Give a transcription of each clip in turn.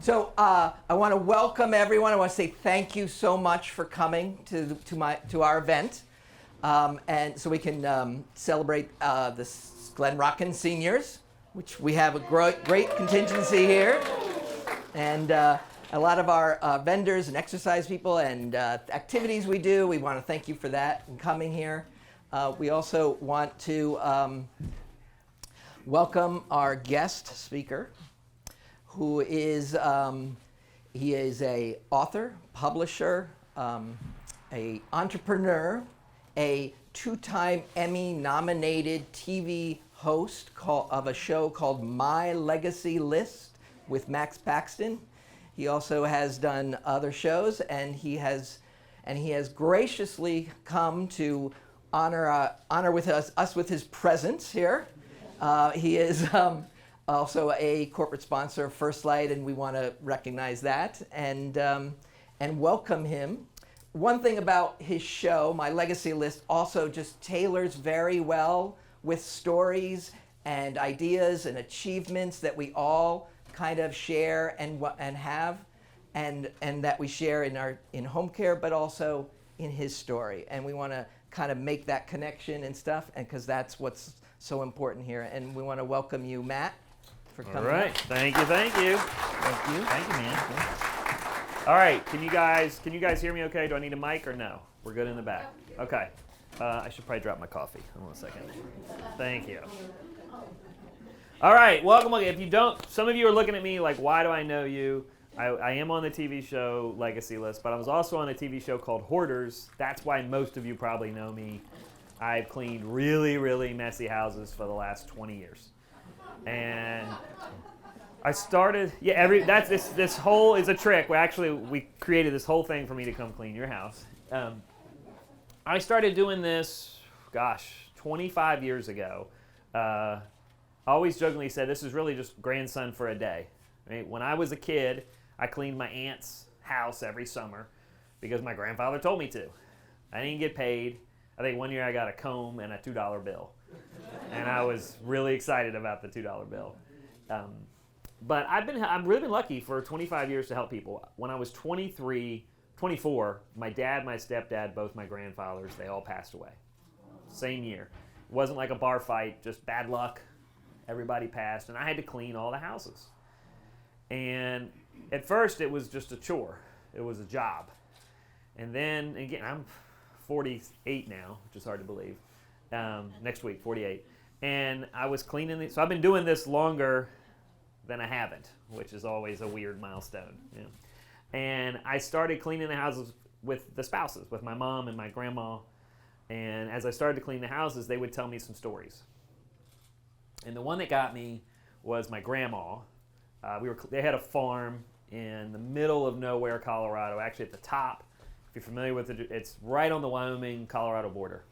So I want to welcome everyone. I want to say thank you so much for coming to our event, and so we can celebrate the Glen Rockin seniors, which we have a great contingency here, and a lot of our vendors and exercise people and activities we do. We want to thank you for that and coming here. We also want to welcome our guest speaker, who is he is a author, publisher, a entrepreneur, a two-time Emmy-nominated TV host of a show called My Legacy List with Matt Paxton. He also has done other shows, and he has graciously come to honor with us with his presence here. He is also a corporate sponsor of FirstLight, and we want to recognize that and welcome him. One thing about his show, My Legacy List, also just tailors very well with stories and ideas and achievements that we all kind of share and have, and that we share in home care, but also in his story. And we want to kind of make that connection and stuff, and because that's what's so important here. And we want to welcome you, Matt, for coming. All right, thank you. Thank you, man. All right, can you guys hear me okay? Do I need a mic or no? We're good in the back. Okay. I should probably drop my coffee. Hold on a second. Thank you. All right, welcome. If you don't, some of you are looking at me like, why do I know you? I am on the TV show Legacy List, but I was also on a TV show called Hoarders. That's why most of you probably know me. I've cleaned really, really messy houses for the last 20 years. And I started, this whole is a trick. We created this whole thing for me to come clean your house. I started doing this, 25 years ago. I always jokingly said this is really just grandson for a day. Right? When I was a kid, I cleaned my aunt's house every summer because my grandfather told me to. I didn't get paid. I think one year I got a comb and a $2 bill. And I was really excited about the $2 bill. But I've really been lucky for 25 years to help people. When I was 24, my dad, my stepdad, both my grandfathers, they all passed away. Same year. It wasn't like a bar fight, just bad luck. Everybody passed, and I had to clean all the houses. And at first, it was just a chore. It was a job. And then, again, I'm 48 now, which is hard to believe. Next week, 48. And I was cleaning these. So I've been doing this longer than I haven't, which is always a weird milestone. You know? And I started cleaning the houses with the spouses, with my mom and my grandma. And as I started to clean the houses, they would tell me some stories. And the one that got me was my grandma. They had a farm in the middle of nowhere, Colorado, actually at the top. If you're familiar with it, it's right on the Wyoming-Colorado border.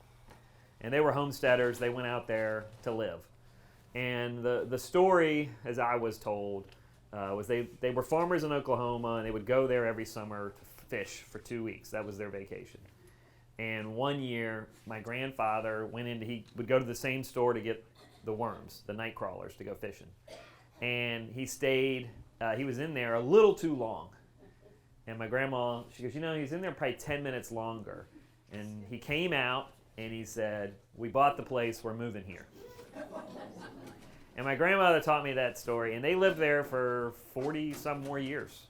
And they were homesteaders. They went out there to live. And the story, as I was told, was they were farmers in Oklahoma, and they would go there every summer to fish for 2 weeks. That was their vacation. And one year, my grandfather he would go to the same store to get the worms, the night crawlers, to go fishing. And he stayed, he was in there a little too long. And my grandma, she goes, he's in there probably 10 minutes longer. And he came out and he said, we bought the place, we're moving here. And my grandmother taught me that story, and they lived there for 40 some more years.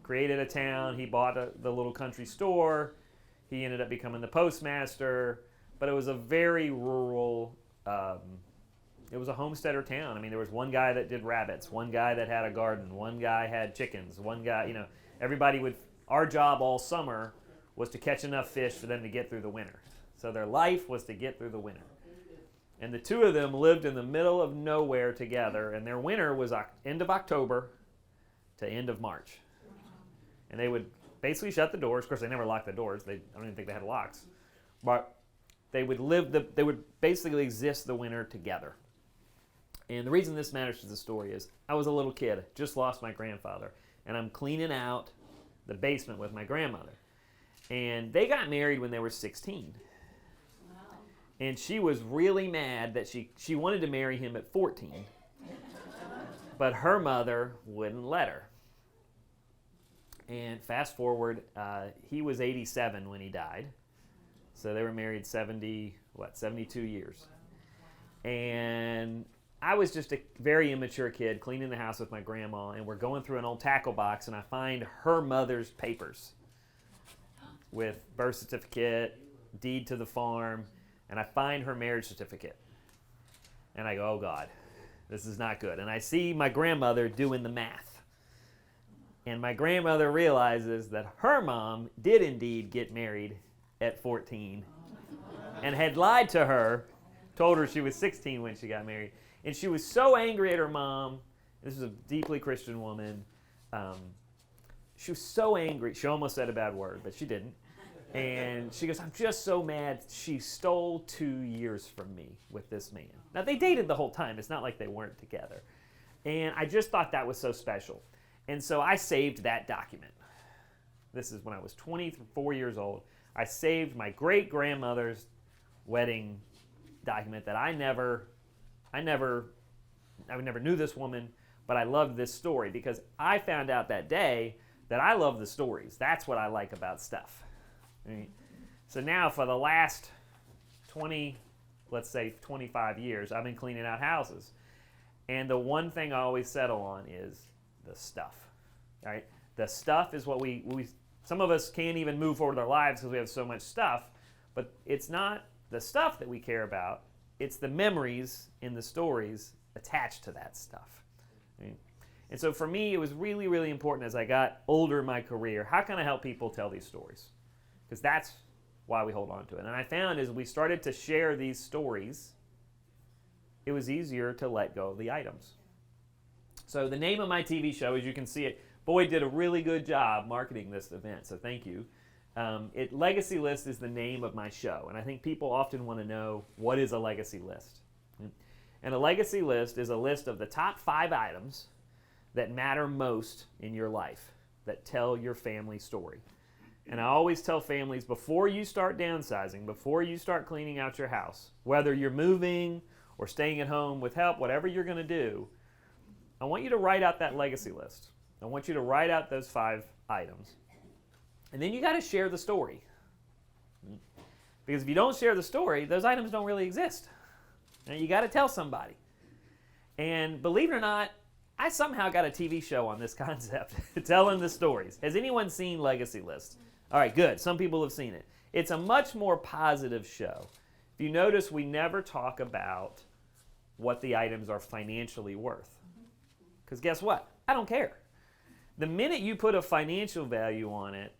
Created a town, he bought the little country store, he ended up becoming the postmaster, but it was a very rural, it was a homesteader town. I mean, there was one guy that did rabbits, one guy that had a garden, one guy had chickens, one guy, our job all summer was to catch enough fish for them to get through the winter. So their life was to get through the winter. And the two of them lived in the middle of nowhere together, and their winter was end of October to end of March. And they would basically shut the doors. Of course, they never locked the doors. I don't even think they had locks. But they would basically exist the winter together. And the reason this matters to the story is I was a little kid, just lost my grandfather, and I'm cleaning out the basement with my grandmother. And they got married when they were 16. And she was really mad that she wanted to marry him at 14, but her mother wouldn't let her. And fast forward, he was 87 when he died. So they were married 72 years. And I was just a very immature kid cleaning the house with my grandma, and we're going through an old tackle box, and I find her mother's papers with birth certificate, deed to the farm, and I find her marriage certificate. And I go, oh God, this is not good. And I see my grandmother doing the math. And my grandmother realizes that her mom did indeed get married at 14 and had lied to her, told her she was 16 when she got married. And she was so angry at her mom. This is a deeply Christian woman. She was so angry. She almost said a bad word, but she didn't. And she goes, I'm just so mad. She stole 2 years from me with this man. Now, they dated the whole time. It's not like they weren't together. And I just thought that was so special. And so I saved that document. This is when I was 24 years old. I saved my great-grandmother's wedding document that I never knew this woman, but I loved this story because I found out that day that I love the stories. That's what I like about stuff. Right? So now for the last 25 years, I've been cleaning out houses. And the one thing I always settle on is the stuff. Right? The stuff is what we some of us can't even move forward with our lives because we have so much stuff, but it's not the stuff that we care about. It's the memories in the stories attached to that stuff. Right? And so for me, it was really, really important as I got older in my career, how can I help people tell these stories? Because that's why we hold on to it. And I found as we started to share these stories, it was easier to let go of the items. So the name of my TV show, as you can see it, Boyd did a really good job marketing this event, so thank you. Legacy List is the name of my show, and I think people often want to know, what is a legacy list? And a legacy list is a list of the top 5 items that matter most in your life, that tell your family story. And I always tell families, before you start downsizing, before you start cleaning out your house, whether you're moving or staying at home with help, whatever you're going to do, I want you to write out that legacy list. I want you to write out those 5 items. And then you got to share the story. Because if you don't share the story, those items don't really exist. Now, you got to tell somebody. And believe it or not, I somehow got a TV show on this concept, telling the stories. Has anyone seen Legacy List? All right, good. Some people have seen it. It's a much more positive show. If you notice, we never talk about what the items are financially worth. Because guess what? I don't care. The minute you put a financial value on it,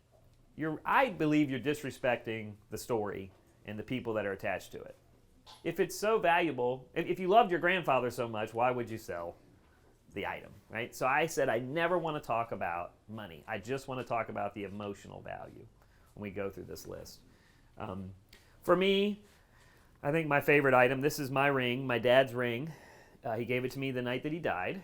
I believe you're disrespecting the story and the people that are attached to it. If it's so valuable, if you loved your grandfather so much, why would you sell the item, right? So I said I never want to talk about money. I just want to talk about the emotional value when we go through this list. For me, I think my favorite item, this is my ring, my dad's ring. He gave it to me the night that he died,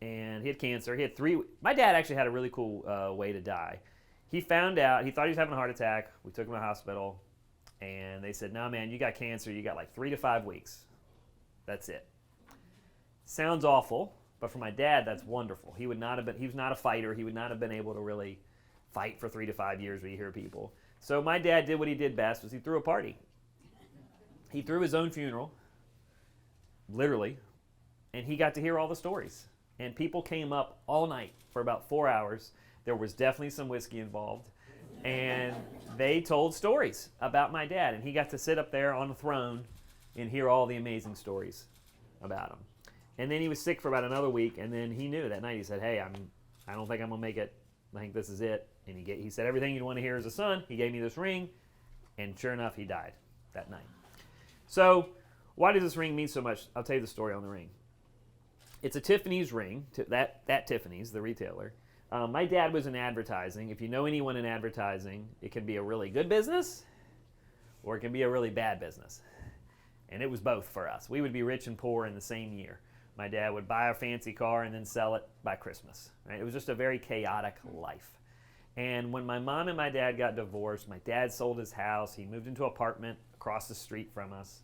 and he had cancer. He had 3. My dad actually had a really cool way to die. He found out, he thought he was having a heart attack. We took him to the hospital, and they said, no, man, you got cancer. You got like 3 to 5 weeks. That's it. Sounds awful, but for my dad, that's wonderful. He was not a fighter. He would not have been able to really fight for 3 to 5 years where you hear people. So my dad did what he did best, was he threw a party. He threw his own funeral, literally, and he got to hear all the stories. And people came up all night for about 4 hours. There was definitely some whiskey involved. And they told stories about my dad. And he got to sit up there on the throne and hear all the amazing stories about him. And then he was sick for about another week. And then he knew that night. He said, hey, I don't think I'm going to make it. I think this is it. And he said, everything you'd want to hear as a son. He gave me this ring. And sure enough, he died that night. So why does this ring mean so much? I'll tell you the story on the ring. It's a Tiffany's ring, that Tiffany's, the retailer. My dad was in advertising. If you know anyone in advertising, it can be a really good business or it can be a really bad business. And it was both for us. We would be rich and poor in the same year. My dad would buy a fancy car and then sell it by Christmas. Right? It was just a very chaotic life. And when my mom and my dad got divorced, my dad sold his house. He moved into an apartment across the street from us,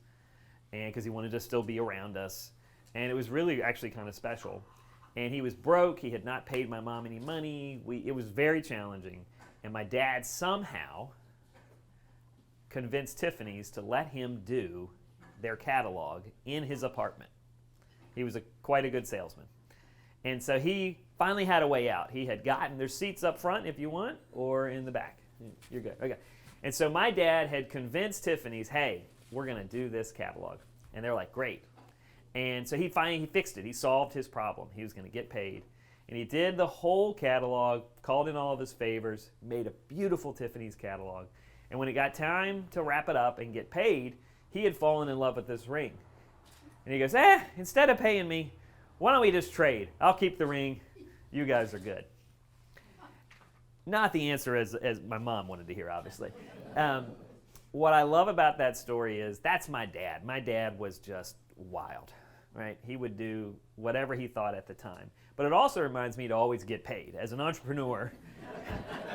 and because he wanted to still be around us. And it was really actually kind of special. And he was broke. He had not paid my mom any money. It was very challenging. And my dad somehow convinced Tiffany's to let him do their catalog in his apartment. He was quite a good salesman. And so he finally had a way out. He had gotten, there's seats up front if you want, or in the back. You're good. Okay. And so my dad had convinced Tiffany's, hey, we're going to do this catalog. And they're like, great. And so he fixed it. He solved his problem. He was going to get paid. And he did the whole catalog, called in all of his favors, made a beautiful Tiffany's catalog. And when it got time to wrap it up and get paid, he had fallen in love with this ring. And he goes, instead of paying me, why don't we just trade? I'll keep the ring. You guys are good. Not the answer as my mom wanted to hear, obviously. What I love about that story is that's my dad. My dad was just wild, right? He would do whatever he thought at the time. But it also reminds me to always get paid. As an entrepreneur,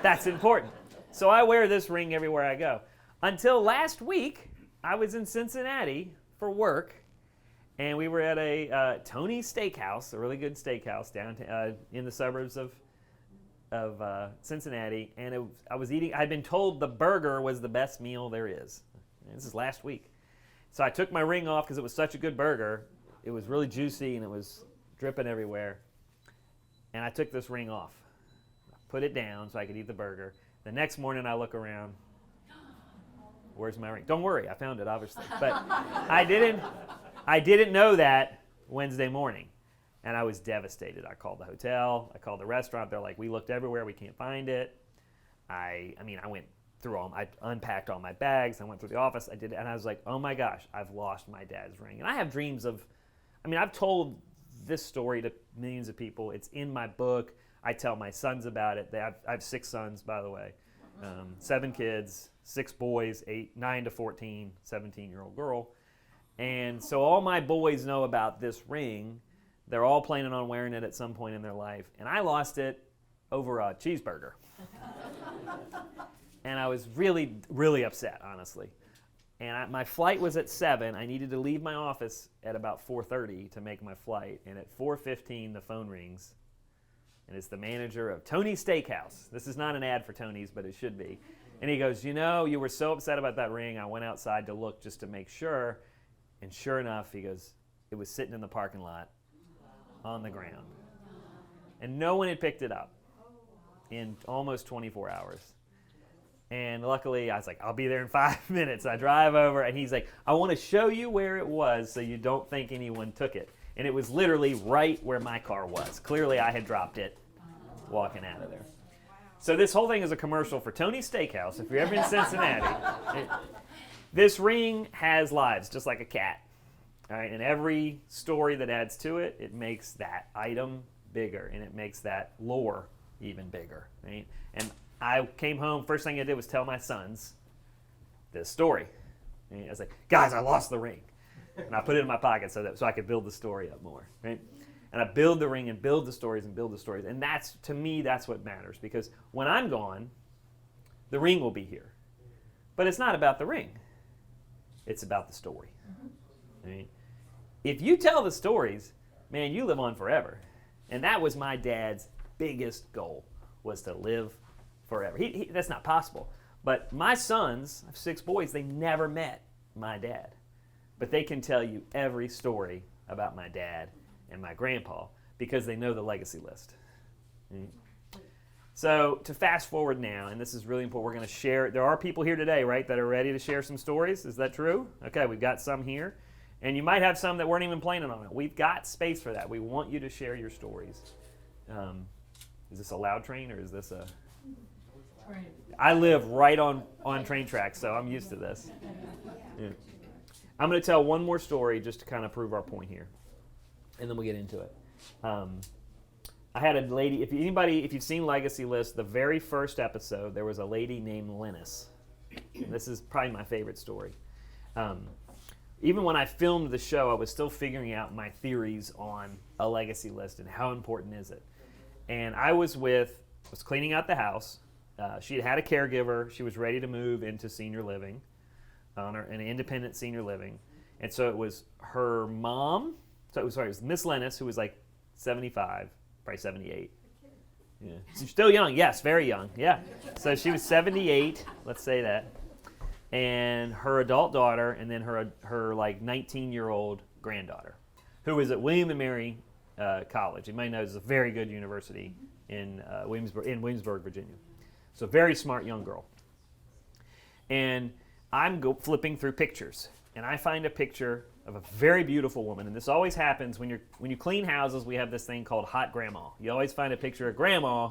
that's important. So I wear this ring everywhere I go. Until last week, I was in Cincinnati for work, and we were at a Tony's Steakhouse, a really good steakhouse down in the suburbs of Cincinnati, and I was eating. I'd been told the burger was the best meal there is. This is last week. So I took my ring off because it was such a good burger. It was really juicy, and it was dripping everywhere. And I took this ring off, put it down so I could eat the burger. The next morning I look around, where's my ring? Don't worry, I found it obviously. But I didn't know that Wednesday morning. And I was devastated. I called the hotel, I called the restaurant. They're like, we looked everywhere, we can't find it. I went through I unpacked all my bags, I went through the office, I did it, and I was like, oh my gosh, I've lost my dad's ring. And I have dreams of, I've told this story to millions of people. It's in my book. I tell my sons about it. I have 6 sons, by the way. 7 kids, 6 boys, 9 to 14, 17-year-old girl. And so all my boys know about this ring. They're all planning on wearing it at some point in their life. And I lost it over a cheeseburger. And I was really, really upset, honestly. And my flight was at 7. I needed to leave my office at about 4:30 to make my flight. And at 4:15, the phone rings. And it's the manager of Tony's Steakhouse. This is not an ad for Tony's, but it should be. And he goes, you were so upset about that ring. I went outside to look just to make sure. And sure enough, he goes, it was sitting in the parking lot on the ground. And no one had picked it up in almost 24 hours. And luckily, I was like, I'll be there in 5 minutes. I drive over, and he's like, I want to show you where it was so you don't think anyone took it. And it was literally right where my car was. Clearly, I had dropped it walking out of there. So this whole thing is a commercial for Tony's Steakhouse. If you're ever in Cincinnati, this ring has lives, just like a cat. All right, and every story that adds to it, it makes that item bigger, and it makes that lore even bigger. Right? And I came home, first thing I did was tell my sons this story. And I was like, guys, I lost the ring. And I put it in my pocket so I could build the story up more. Right? And I build the ring and build the stories and build the stories. And to me, that's what matters. Because when I'm gone, the ring will be here. But it's not about the ring. It's about the story. Right? If you tell the stories, man, you live on forever. And that was my dad's biggest goal, was to live forever. That's not possible. But my sons, I have 6 boys, they never met my dad. But they can tell you every story about my dad and my grandpa because they know the legacy list. Right? So to fast forward now, and this is really important, we're going to share. There are people here today, right, that are ready to share some stories. Is that true? Okay, we've got some here. And you might have some that weren't even planning on it. We've got space for that. We want you to share your stories. Is this a loud train or is this a... I live right on train tracks, so I'm used to this. Yeah. I'm going to tell one more story just to kind of prove our point here, and then we'll get into it. I had a lady, if you've seen Legacy List, the very first episode, there was a lady named Linus. This is probably my favorite story. Even when I filmed the show, I was still figuring out my theories on a legacy list and how important is it. And I was cleaning out the house. She had a caregiver. She was ready to move into senior living, an independent senior living. And so it was her mom. It was Miss Lennis, who was like 75, probably 78. Yeah. She's still young. Yes, very young. Yeah. So she was 78, let's say that. And her adult daughter, and then her like 19-year-old granddaughter, who is at William & Mary College. You might know it's a very good university in Williamsburg, Virginia. So very smart young girl. And I'm flipping through pictures, and I find a picture of a very beautiful woman. And this always happens when you clean houses. We have this thing called hot grandma. You always find a picture of grandma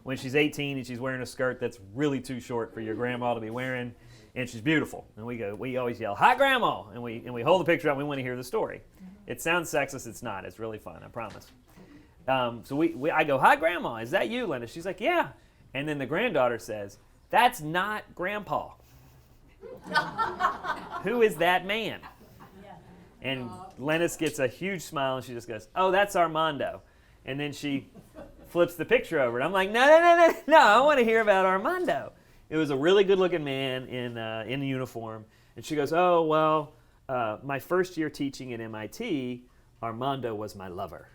when she's 18 and she's wearing a skirt that's really too short for your grandma to be wearing, and she's beautiful. And we always yell, "Hot grandma!" and we hold the picture up. And we want to hear the story. It sounds sexist. It's not. It's really fun. I promise. So I go, "Hi grandma, is that you, Linda?" She's like, "Yeah." And then the granddaughter says, "That's not Grandpa." Who is that man? And Lennis gets a huge smile, and she just goes, "Oh, that's Armando." And then she flips the picture over, and I'm like, no, I want to hear about Armando. It was a really good-looking man in uniform. And she goes, "Oh, well, my first year teaching at MIT, Armando was my lover."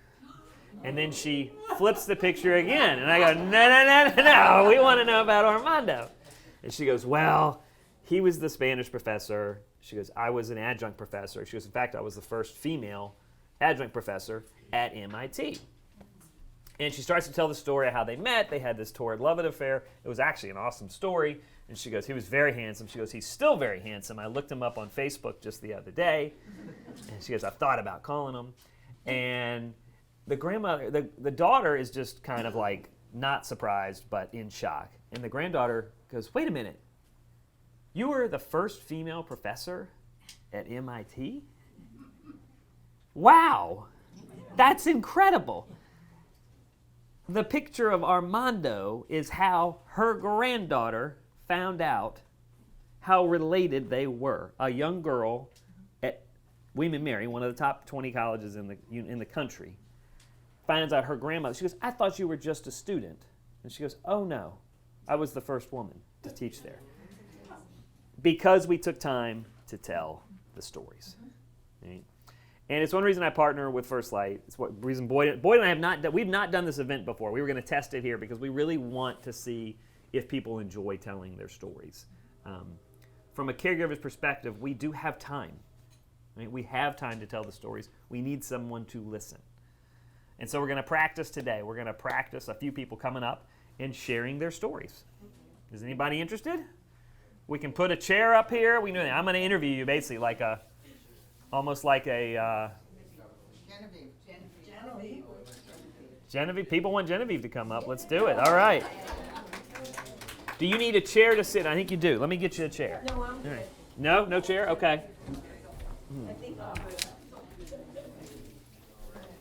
And then she flips the picture again, and I go, no, we want to know about Armando. And she goes, "Well, he was the Spanish professor." She goes, "I was an adjunct professor." She goes, "In fact, I was the first female adjunct professor at MIT." And she starts to tell the story of how they met. They had this torrid love affair. It was actually an awesome story. And she goes, "He was very handsome." She goes, "He's still very handsome. I looked him up on Facebook just the other day." And she goes, "I've thought about calling him." And the grandmother, the daughter is just kind of like not surprised, but in shock. And the granddaughter goes, "Wait a minute. You were the first female professor at MIT? Wow, that's incredible." The picture of Armando is how her granddaughter found out how related they were. A young girl at William & Mary, one of the top 20 colleges in the country, finds out her grandmother. She goes, "I thought you were just a student." And she goes, "Oh no, I was the first woman to teach there." Because we took time to tell the stories. Right? And it's one reason I partner with FirstLight. It's what reason Boyd and I we've not done this event before. We were going to test it here because we really want to see if people enjoy telling their stories. From a caregiver's perspective, we do have time. Right? We have time to tell the stories. We need someone to listen. And so we're going to practice today. We're going to practice a few people coming up and sharing their stories. Is anybody interested? We can put a chair up here. I'm going to interview you basically almost like a... Genevieve. People want Genevieve to come up. Let's do it. All right. Do you need a chair to sit? I think you do. Let me get you a chair. No, I'm good. Right. No chair? Okay. I think I'm good.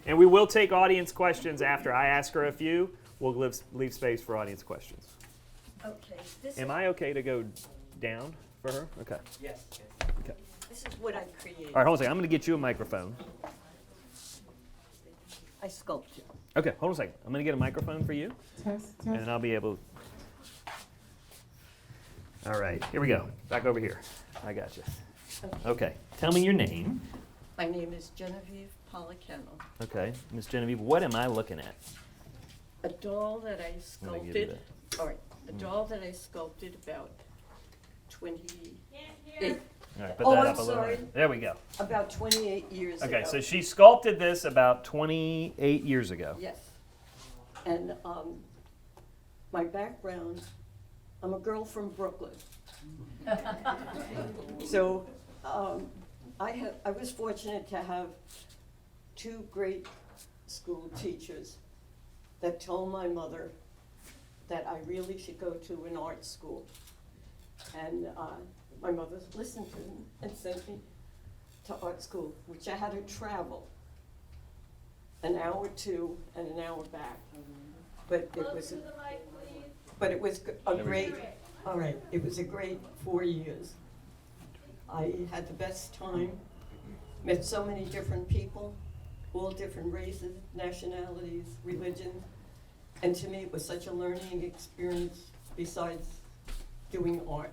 And we will take audience questions after I ask her a few. We'll leave space for audience questions. Okay. Am I okay to go down for her? Okay. Yes. Okay. This is what I created. All right, hold on a second. I'm going to get you a microphone. I sculpted. Okay, hold on a second. I'm going to get a microphone for you. Test. And then I'll be able... All right, here we go. Back over here. I got you. Okay, tell me your name. My name is Genevieve Policano. Okay, Miss Genevieve, what am I looking at? A doll that I I'm gonna give you sculpted. All right. A doll that I sculpted about 28. All right, put Oh, that I'm up a little sorry. higher. There we go. About 28 years ago. Okay, so she sculpted this about 28 years ago. Yes. And my background, I'm a girl from Brooklyn. So I was fortunate to have two great school teachers that told my mother that I really should go to an art school. And my mother listened to them and sent me to art school, which I had to travel an hour or two and an hour back. But it was a great, all right, it was a great 4 years. I had the best time, met so many different people, all different races, nationalities, religions. And to me, it was such a learning experience besides doing art.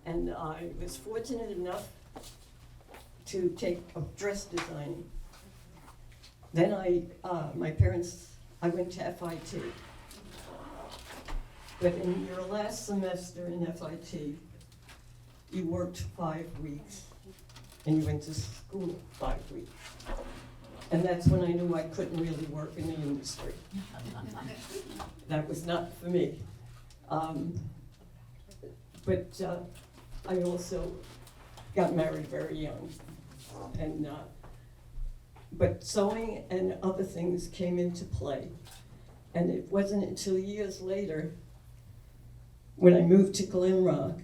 And I was fortunate enough to take up dress designing. Then my parents, I went to FIT. But in your last semester in FIT, you worked 5 weeks, and you went to school 5 weeks. And that's when I knew I couldn't really work in the industry. That was not for me. But I also got married very young. And but sewing and other things came into play. And it wasn't until years later when I moved to Glen Rock,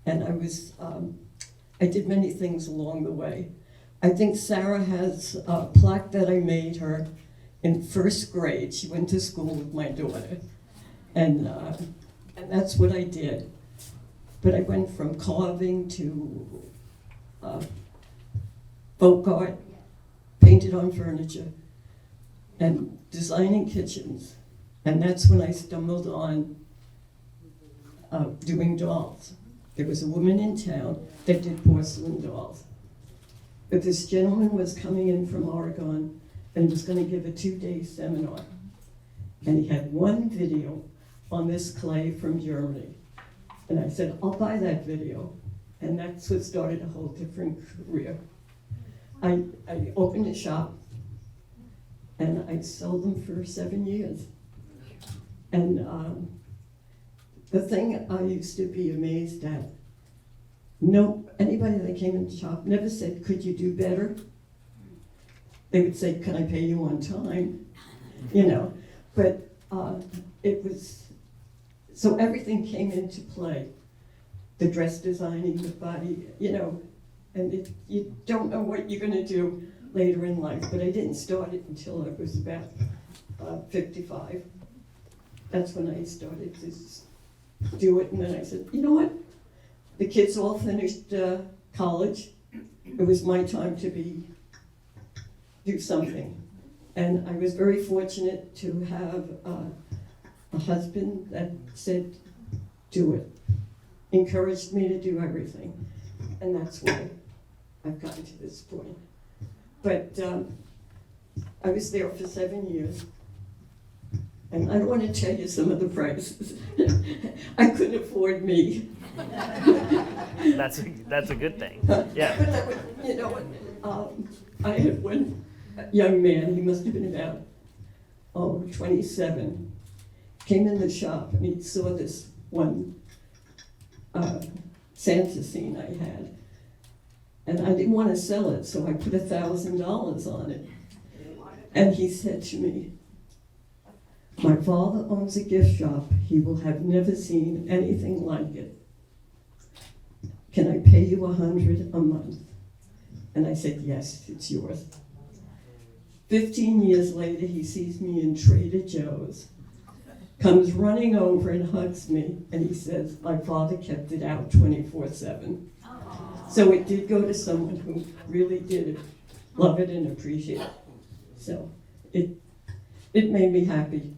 and I did many things along the way. I think Sarah has a plaque that I made her in first grade. She went to school with my daughter. And that's what I did. But I went from carving to folk art, painted on furniture, and designing kitchens. And that's when I stumbled on doing dolls. There was a woman in town that did porcelain dolls. But this gentleman was coming in from Oregon and he was going to give a 2-day seminar. And he had one video on this clay from Germany. And I said, I'll buy that video. And that's what started a whole different career. I opened a shop and I sold them for 7 years. And the thing I used to be amazed at, anybody that came in the shop never said, could you do better? They would say, can I pay you on time? But it was, so everything came into play. The dress designing, the body, and you don't know what you're gonna do later in life, but I didn't start it until I was about 55. That's when I started to do it, and then I said, you know what? The kids all finished college. It was my time to do something. And I was very fortunate to have a husband that said, do it. Encouraged me to do everything. And that's why I've gotten to this point. But I was there for 7 years. And I don't want to tell you some of the prices. I couldn't afford me. That's a good thing. Yeah. But that was, I had one young man, he must have been about 27, came in the shop and he saw this one Santa scene I had. And I didn't want to sell it, so I put $1,000 on it. And he said to me, my father owns a gift shop. He will have never seen anything like it. Can I pay you $100 a month? And I said, yes, it's yours. 15 years later, he sees me in Trader Joe's, comes running over and hugs me, and he says, my father kept it out 24/7. So it did go to someone who really did love it and appreciate it. So it made me happy.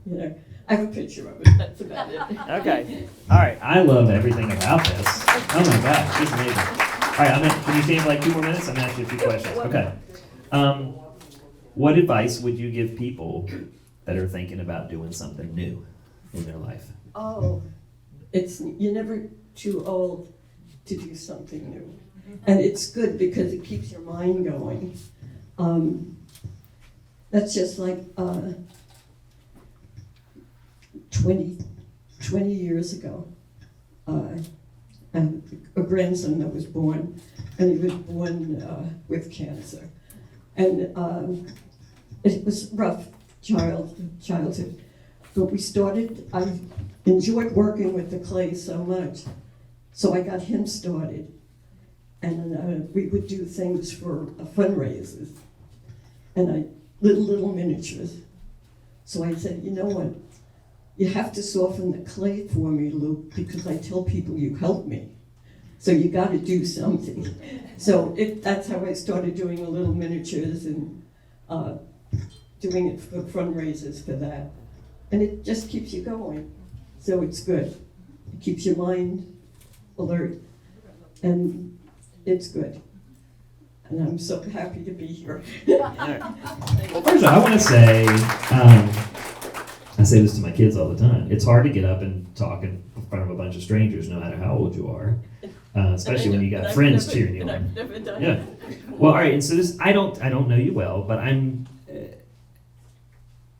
I have a picture of it, that's about it. Okay. All right. I love everything about this. Oh my gosh, this is amazing. All right, can you stay for like 2 more minutes? I'm gonna ask you a few questions. Okay. What advice would you give people that are thinking about doing something new in their life? Oh, you're never too old to do something new. And it's good because it keeps your mind going. That's just like 20 years ago. And a grandson that was born, and he was born with cancer. And it was rough childhood. But I enjoyed working with the clay so much, so I got him started. And we would do things for fundraisers, and little miniatures. So I said, you know what? You have to soften the clay for me, Luke, because I tell people you helped me. So you got to do something. So that's how I started doing the little miniatures and doing it for fundraisers for that. And it just keeps you going. So it's good. It keeps your mind alert, and it's good. and I'm so happy to be here. All right. Well, first of all, I want to say, I say this to my kids all the time. It's hard to get up and talk in front of a bunch of strangers, no matter how old you are, especially when you got friends cheering you on. I've never done Yeah. Well, all right. And so this, I don't know you well, but it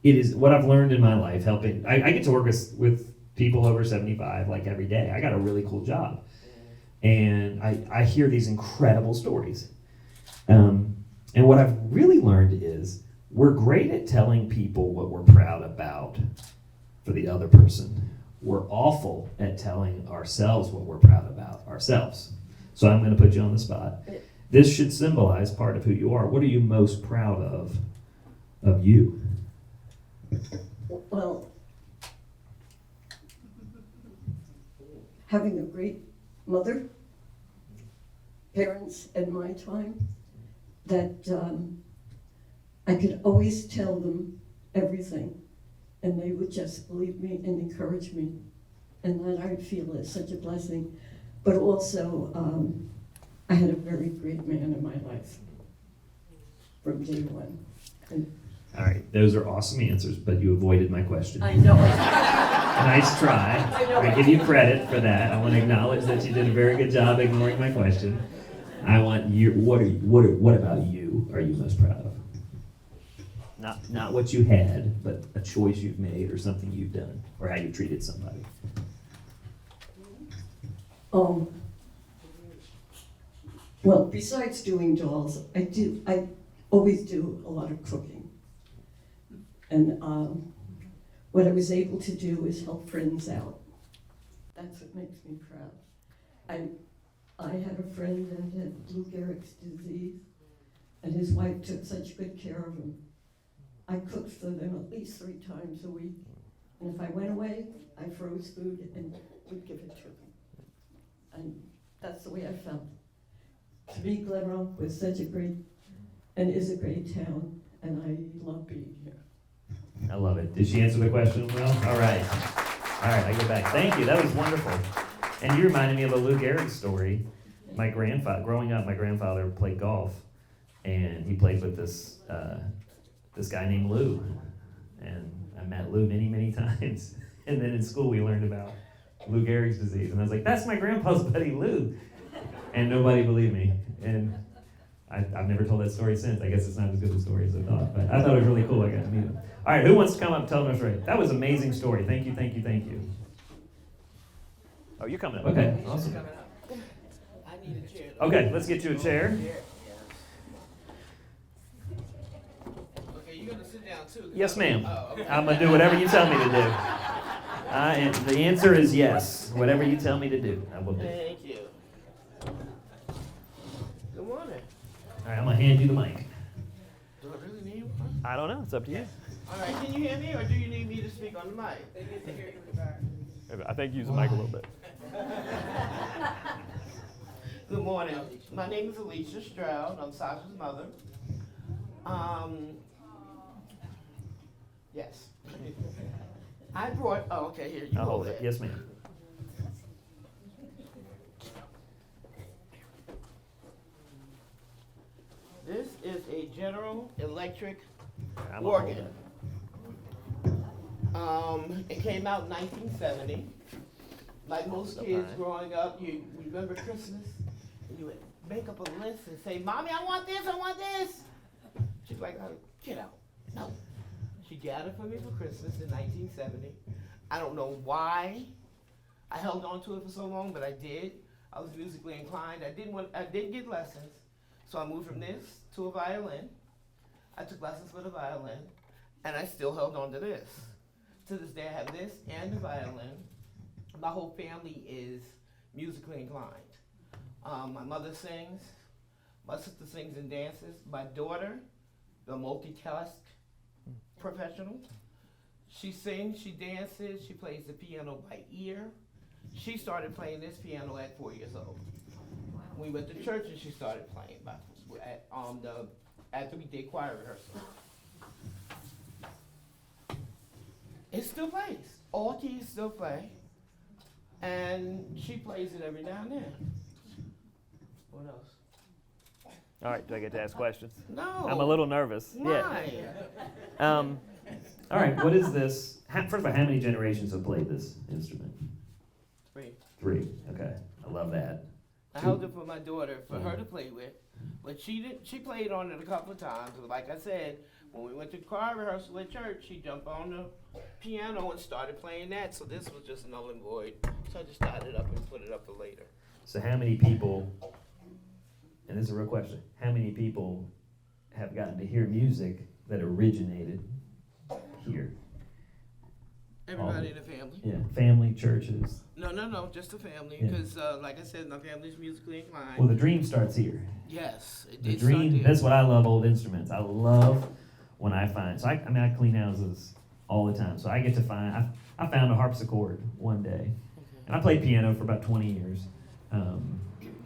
is what I've learned in my life helping. I get to work with people over 75 like every day. I got a really cool job, and I hear these incredible stories. And what I've really learned is we're great at telling people what we're proud about for the other person. We're awful at telling ourselves what we're proud about ourselves. So I'm going to put you on the spot. This should symbolize part of who you are. What are you most proud of you? Well, having a great mother, parents at my time, that I could always tell them everything, and they would just believe me and encourage me, and that I feel is such a blessing. But also, I had a very great man in my life from day one. And All right, those are awesome answers, but you avoided my question. I know. Nice try. I know. I give you credit for that. I want to acknowledge that you did a very good job ignoring my question. I want you. What about you are you most proud of? Not what you had, but a choice you've made or something you've done or how you treated somebody. Well, besides doing dolls, I always do a lot of cooking. And what I was able to do is help friends out. That's what makes me proud. I had a friend that had Lou Gehrig's disease, and his wife took such good care of him. I cooked for them at least 3 times a week. And if I went away, I froze food and would give it to them. And that's the way I felt. To me, Glen Rock was such a great, and is a great town, and I love being here. I love it. Did she answer the question well? All right. All right, I get back. Thank you. That was wonderful. And you reminded me of a Lou Gehrig story. My grandfather, growing up, my grandfather played golf, and he played with this guy named Lou. And I met Lou many, many times. And then in school, we learned about Lou Gehrig's disease. And I was like, that's my grandpa's buddy, Lou. And nobody believed me. And I've never told that story since. I guess it's not as good a story as I thought. But I thought it was really cool. I got to meet him. All right, who wants to come up and tell them a story? That was an amazing story. Thank you, thank you, thank you. Oh, you're coming up. Okay, awesome. Okay, let's get you a chair. Okay, you're gonna sit down too. Yes, ma'am. Oh, okay. I'm going to do whatever you tell me to do. And the answer is yes. Whatever you tell me to do, I will do. Thank you. Good morning. All right, I'm going to hand you the mic. Do I really need one? I don't know. It's up to you. All right, can you hear me, or do you need me to speak on the mic? They get to hear you in the back. I think use the mic a little bit. Good morning. My name is Alicia Stroud. I'm Sasha's mother. Yes. I brought. Oh, okay. Here you I'll go. hold it. Yes, ma'am. This is a General Electric I'm gonna hold organ. it. It came out in 1970. Like most kids Okay. growing up, you remember Christmas? And you would make up a list and say, Mommy, I want this, I want this. She's like, oh, get out. No. She got it for me for Christmas in 1970. I don't know why I held on to it for so long, but I did. I was musically inclined. I didn't get lessons. So I moved from this to a violin. I took lessons for the violin, and I still held on to this. To this day, I have this and the violin. My whole family is musically inclined. My mother sings, my sister sings and dances. My daughter, the multitask professional, she sings, she dances, she plays the piano by ear. She started playing this piano at 4 years old. We went to church and she started playing at the weekday choir rehearsal. It still plays. All keys still play. And she plays it every now and then. What else? All right, do I get to ask questions? No. I'm a little nervous. Why? Yeah. All right, what is this? First of all, how many generations have played this instrument? 3. 3. Okay, I love that. I held it for my daughter for her to play with, but she played on it a couple of times. Like I said, when we went to choir rehearsal at church, she jumped on the piano and started playing that. So this was just null and void. So I just started up and put it up for later. So how many people, and this is a real question, how many people have gotten to hear music that originated here? Everybody in the family. Yeah, family, churches. No, just the family. Yeah. Because, like I said, my family's musically inclined. Well, the dream starts here. Yes, The dream, that's what I love old instruments. I love when I find, so I clean houses all the time. So I get to find, I found a harpsichord one day. And I played piano for about 20 years,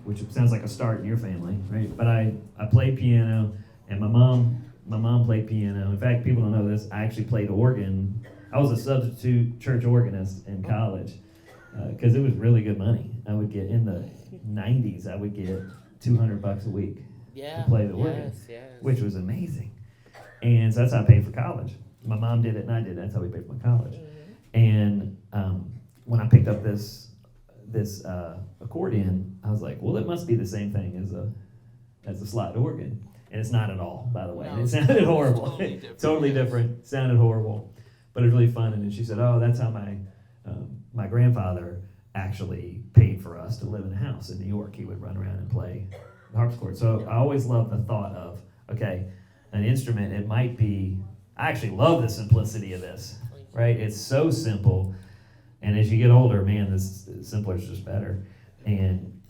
which sounds like a start in your family, right? But I played piano, and my mom played piano. In fact, people don't know this, I actually played organ. I was a substitute church organist in college, because it was really good money. I would get, in the 90s, I would get $200 a week to play the organ, which was amazing. And so that's how I paid for college. My mom did it and I did it. That's how we paid for my college. And when I picked up this accordion, I was like, well, it must be the same thing as a slide organ. And it's not at all, by the way. No, It sounded horrible. totally different. Totally different. Sounded horrible. But it was really fun. And then she said, oh, that's how my grandfather actually paid for us to live in a house in New York. He would run around and play the harpsichord. So I always loved the thought of, okay, an instrument, it might be, I actually love the simplicity of this, right? It's so simple. And as you get older, man, this simpler is just better. And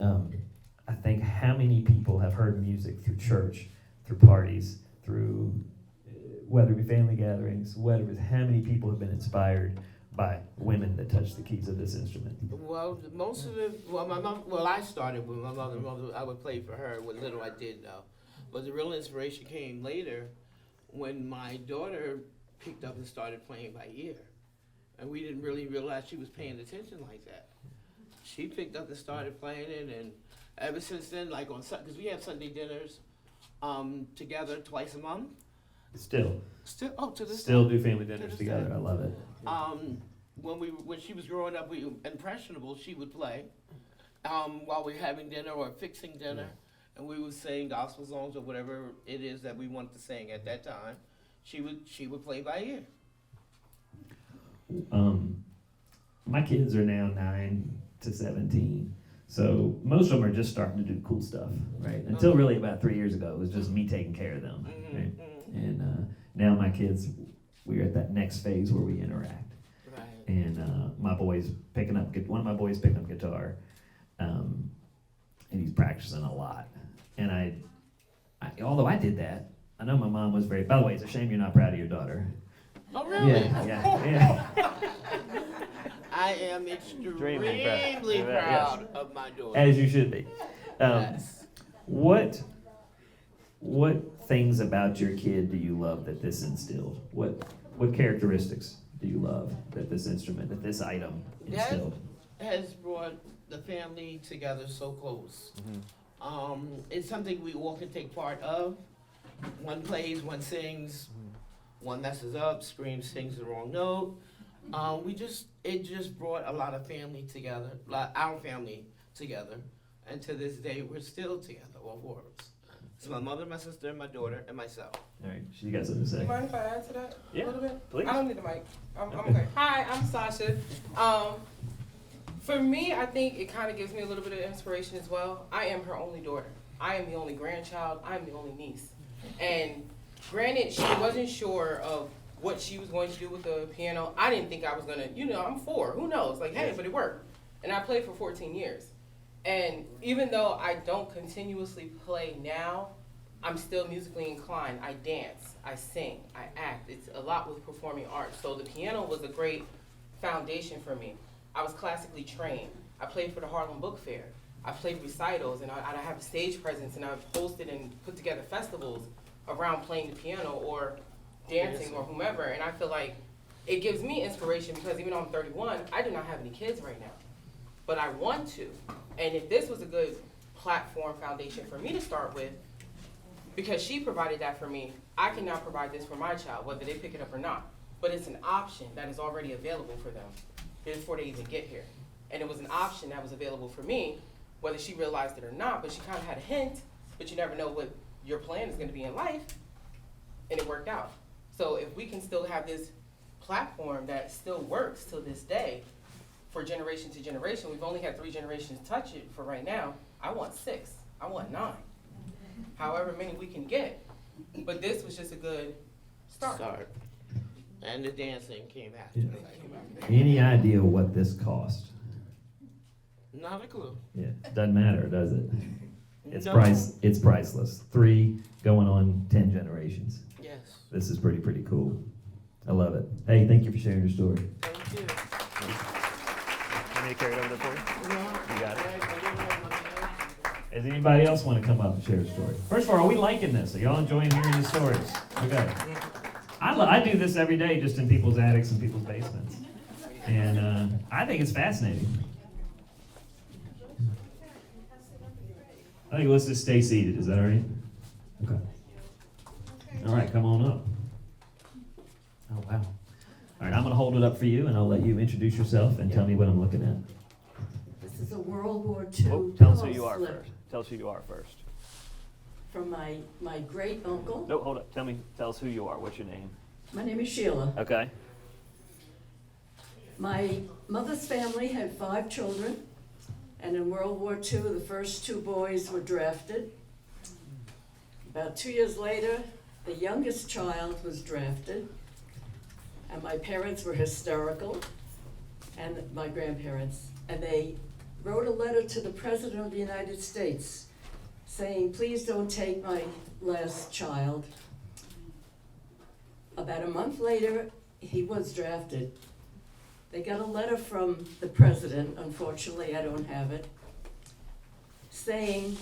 I think how many people have heard music through church, through parties, through whether it be family gatherings, how many people have been inspired by women that touch the keys of this instrument? Well, most of it, my mom, I started with my mother. I would play for her. What little I did know. But the real inspiration came later when my daughter picked up and started playing by ear. And we didn't really realize she was paying attention like that. She picked up and started playing it, and ever since then, like on Sunday, because we have Sunday dinners together twice a month. Still To this Still day. do family dinners this together. day. I love it. When she was growing up, we impressionable, she would play while we were having dinner or fixing dinner, and we would sing gospel songs or whatever it is that we wanted to sing at that time. She would play by ear. My kids are now 9 to 17, so most of them are just starting to do cool stuff, right? Until really about 3 years ago, it was just me taking care of them, right? And now my kids, we're at that next phase where we interact. Right. And one of my boys picking up guitar, and he's practicing a lot. And I although I did that, I know my mom was very. By the way, it's a shame you're not proud of your daughter. Oh, really? Yeah. I am extremely proud. proud of my daughter. As you should be. Yes. What things about your kid do you love that this instilled? What characteristics do you love that this instrument, that this item instilled? That has brought the family together so close. It's something we all can take part of. One plays, one sings, one messes up, screams, sings the wrong note. It just brought a lot of family together, our family together, and to this day we're still together, all 4 of us. It's my mother, my sister, my daughter, and myself. All right, you got something to say? You mind if I add to that Yeah, a little bit? please. I don't need the mic. I'm okay. Hi, I'm Sasha. For me, I think it kind of gives me a little bit of inspiration as well. I am her only daughter. I am the only grandchild. I'm the only niece. And granted, she wasn't sure of what she was going to do with the piano. I didn't think I was going to, I'm 4. Who knows? Like, hey, but it worked. And I played for 14 years. And even though I don't continuously play now, I'm still musically inclined. I dance, I sing, I act. It's a lot with performing arts. So the piano was a great foundation for me. I was classically trained. I played for the Harlem Book Fair. I played recitals, and I have a stage presence, and I've hosted and put together festivals around playing the piano or dancing or whomever. And I feel like it gives me inspiration because even though I'm 31, I do not have any kids right now. But I want to. And if this was a good platform foundation for me to start with, Because she provided that for me, I can now provide this for my child, whether they pick it up or not. But it's an option that is already available for them before they even get here. And it was an option that was available for me, whether she realized it or not, but she kind of had a hint, but you never know what your plan is going to be in life, and it worked out. So if we can still have this platform that still works till this day, for generation to generation, we've only had 3 generations touch it for right now. I want 6, I want 9, however many we can get. But this was just a good start. And the dancing came after. Any idea what this cost? Not a clue. Yeah, doesn't matter, does it? It's No. It's priceless. 3 going on 10 generations. Yes. This is pretty cool. I love it. Hey, thank you for sharing your story. Thank you. Want me to carry it over there for you? You got it. Does anybody else want to come up and share a story? First of all, are we liking this? Are y'all enjoying hearing the stories? Okay. I do this every day just in people's attics and people's basements. And I think it's fascinating. I think let's just stay seated. Is that all right? Okay. All right, come on up. Oh, wow. All right, I'm going to hold it up for you, and I'll let you introduce yourself and tell me what I'm looking at. This is a World War II Oh, tell us who pillow you are slip first. Tell us who you are first. from my great uncle. No, hold up. Tell us who you are. What's your name? My name is Sheila. Okay. My mother's family had 5 children, and in World War II, the first 2 boys were drafted. About 2 years later, the youngest child was drafted, and my parents were hysterical, and my grandparents, and they wrote a letter to the President of the United States saying, please don't take my last child. About a month later, he was drafted. They got a letter from the president, unfortunately I don't have it, saying,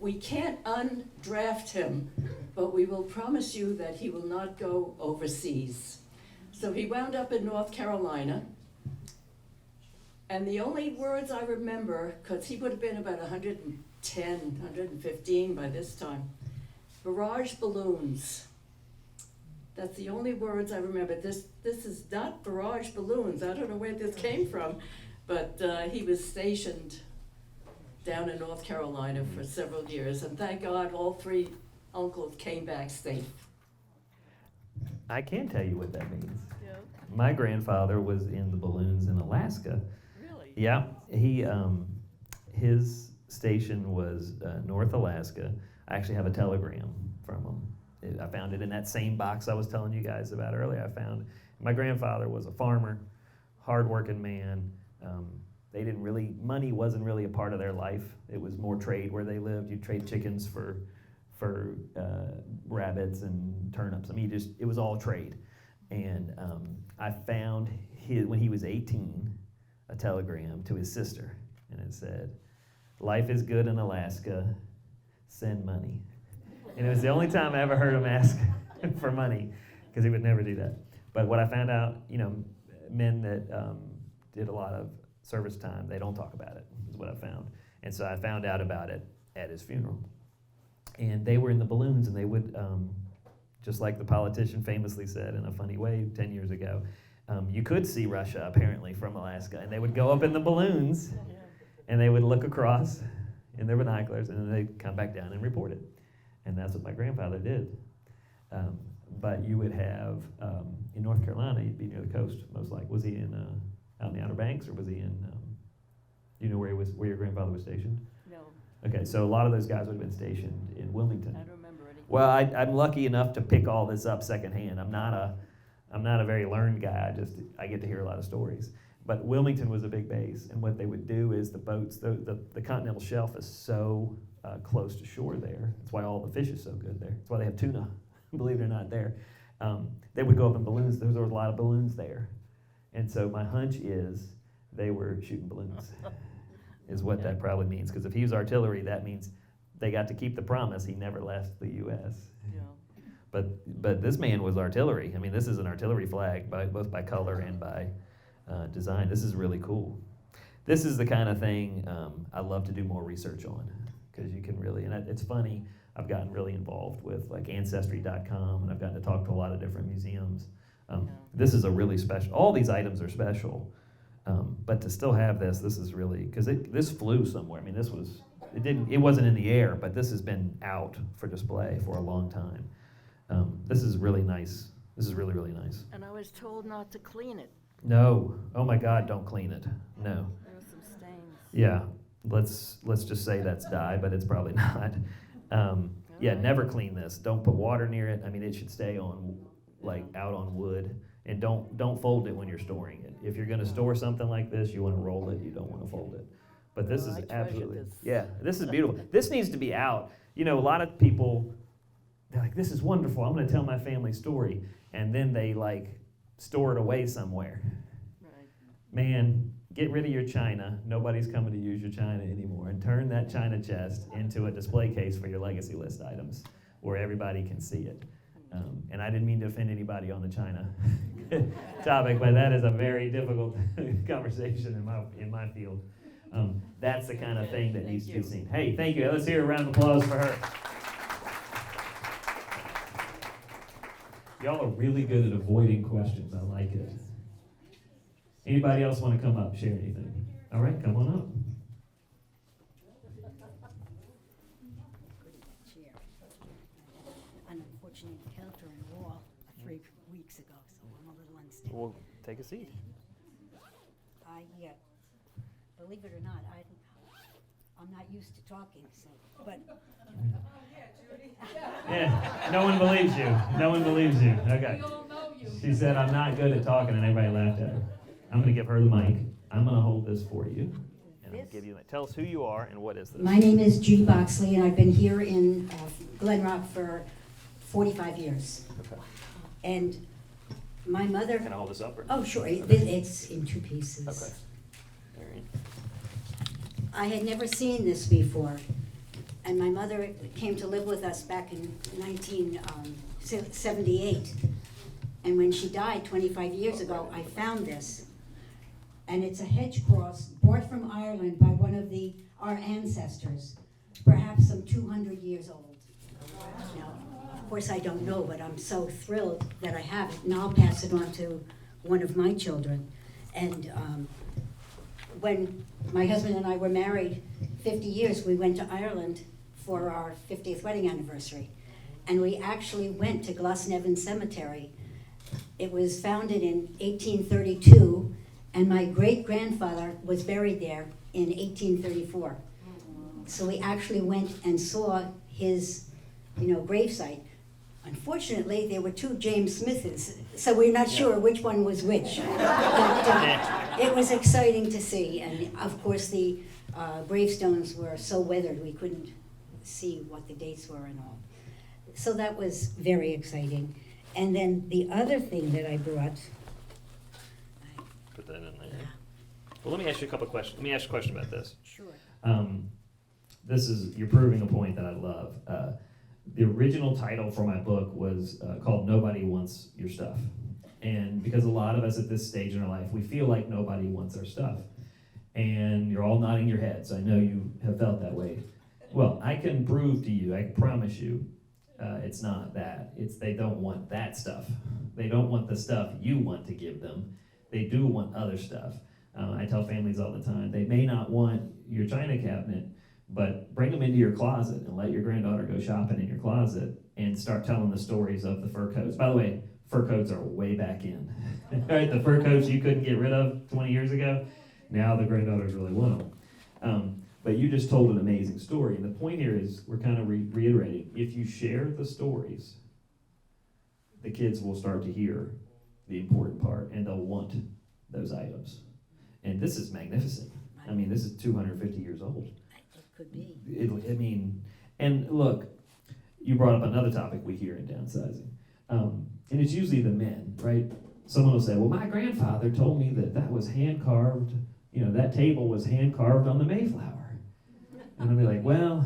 we can't undraft him, but we will promise you that he will not go overseas. So he wound up in North Carolina, and the only words I remember, because he would have been about 110, 115 by this time, barrage balloons. That's the only words I remember. This is not barrage balloons. I don't know where this came from, but he was stationed down in North Carolina for several years, and thank God all 3 uncles came back safe. I can tell you what that means. Yeah. My grandfather was in the balloons in Alaska. Really? Yeah, his station was North Alaska. I actually have a telegram from him. I found it in that same box I was telling you guys about earlier. I found my grandfather was a farmer, hardworking man. They didn't really, money wasn't really a part of their life. It was more trade where they lived. You trade chickens for rabbits and turnips. I mean, it was all trade. And I found when he was 18, a telegram to his sister, and it said, "Life is good in Alaska. Send money." And it was the only time I ever heard him ask for money, because he would never do that. But what I found out, men that did a lot of service time, they don't talk about it, is what I found. And so I found out about it at his funeral. And they were in the balloons, and they would, just like the politician famously said in a funny way 10 years ago, you could see Russia apparently from Alaska, and they would go up in the balloons, and they would look across in their binoculars, and then they'd come back down and report it. And that's what my grandfather did. But you would have, in North Carolina, you'd be near the coast, most likely. Was he out in the Outer Banks, or was he in, do you know where your grandfather was stationed? No, Okay, so a lot of those guys would have been stationed in Wilmington. I don't remember anything. Well, I'm lucky enough to pick all this up secondhand. I'm not a very learned guy. I get to hear a lot of stories. But Wilmington was a big base, and what they would do is the boats, the continental shelf is so close to shore there. That's why all the fish is so good there. That's why they have tuna, believe it or not, there. They would go up in balloons. There was a lot of balloons there. And so my hunch is they were shooting balloons, is what that probably means. Because if he was artillery, that means they got to keep the promise. He never left the U.S. Yeah. But this man was artillery. I mean, this is an artillery flag, both by color and by design. This is really cool. This is the kind of thing I love to do more research on, because you can really, and it's funny, I've gotten really involved with like Ancestry.com, and I've gotten to talk to a lot of different museums. This is a really special, all these items are special, but to still have this is really, because this flew somewhere. I mean, it wasn't in the air, but this has been out for display for a long time. This is really nice. This is really, really nice. And I was told not to clean it. No, oh my God, don't clean it. No. There were some stains. Yeah, let's just say that's dye, but it's probably not. Yeah, never clean this. Don't put water near it. I mean, it should stay on, like, out on wood. And don't fold it when you're storing it. If you're going to store something like this, you want to roll it. You don't want to fold it. But this No, is I treasure absolutely, this. yeah, this is beautiful. This needs to be out. You know, a lot of people, they're like, this is wonderful. I'm going to tell my family story. And then they, like, store it away somewhere. Right. Man, get rid of your china. Nobody's coming to use your china anymore. And turn that china chest into a display case for your legacy list items where everybody can see it. And I didn't mean to offend anybody on the China topic, but that is a very difficult conversation in my field. That's the kind of thing that needs to be seen. Hey, thank you. Let's hear a round of applause for her. Y'all are really good at avoiding questions. I like it. Anybody else want to come up, share anything? All right, come on up. An unfortunate encounter in the wall 3 weeks ago, so I'm a little unstable. Well, take a seat. Believe it or not, I'm not used to talking, so, but. Yeah, no one believes you. No one believes you. Okay. She said, I'm not good at talking, and everybody laughed at her. I'm going to give her the mic. I'm going to hold this for you. And I'll give you the, tell us who you are and what is this. My name is Judy Boxley, and I've been here in Glen Rock for 45 years. Okay. And my mother. Can I hold this up? Or? Oh, sure. It's in 2 pieces. Okay. All right. I had never seen this before, and my mother came to live with us back in 1978. And when she died 25 years ago, I found this. And it's a hedge cross brought from Ireland by one of our ancestors, perhaps some 200 years old. Now, of course, I don't know, but I'm so thrilled that I have it, and I'll pass it on to one of my children. And when my husband and I were married 50 years, we went to Ireland for our 50th wedding anniversary. And we actually went to Glasnevin Cemetery. It was founded in 1832, and my great-grandfather was buried there in 1834. So we actually went and saw his, gravesite. Unfortunately, there were 2 James Smiths, so we're not sure which one was which. But it was exciting to see, and of course the gravestones were so weathered we couldn't see what the dates were and all. So that was very exciting. And then the other thing that I brought. Put that in there. Well, let me ask you a couple of questions. Let me ask you a question about this. Sure. You're proving a point that I love. The original title for my book was called Nobody Wants Your Stuff. And because a lot of us at this stage in our life, we feel like nobody wants our stuff. And you're all nodding your heads. I know you have felt that way. Well, I can prove to you, I promise you, it's not that. It's they don't want that stuff. They don't want the stuff you want to give them. They do want other stuff. I tell families all the time, they may not want your china cabinet, but bring them into your closet and let your granddaughter go shopping in your closet and start telling the stories of the fur coats. By the way, fur coats are way back in. Right? The fur coats you couldn't get rid of 20 years ago, now the granddaughters really want them. But you just told an amazing story. And the point here is we're kind of reiterating, if you share the stories, the kids will start to hear the important part and they'll want those items. And this is magnificent. I mean, this is 250 years old. It could be. And look, you brought up another topic we hear in downsizing. And it's usually the men, right? Someone will say, well, my grandfather told me that was hand-carved, that table was hand-carved on the Mayflower. And I'll be like, well,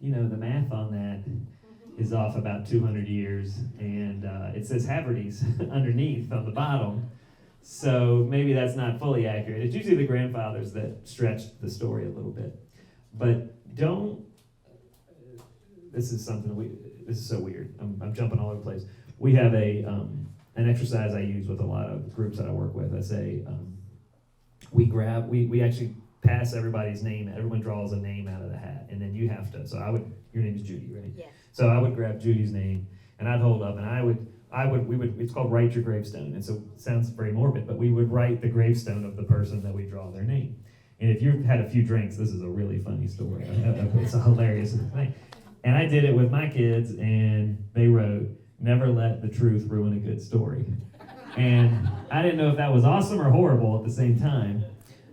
the math on that is off about 200 years. And it says Haverty's underneath on the bottom. So maybe that's not fully accurate. It's usually the grandfathers that stretch the story a little bit. But don't this is something this is so weird. I'm jumping all over the place. We have an exercise I use with a lot of groups that I work with. I say, we actually pass everybody's name. Everyone draws a name out of the hat, and then you have to. So your name is Judy, right? Yeah. So I would grab Judy's name, and I'd hold up, and we would, it's called Write Your Gravestone. And so it sounds very morbid, but we would write the gravestone of the person that we draw their name. And if you've had a few drinks, this is a really funny story. It's a hilarious thing. And I did it with my kids, and they wrote, "Never let the truth ruin a good story." And I didn't know if that was awesome or horrible at the same time,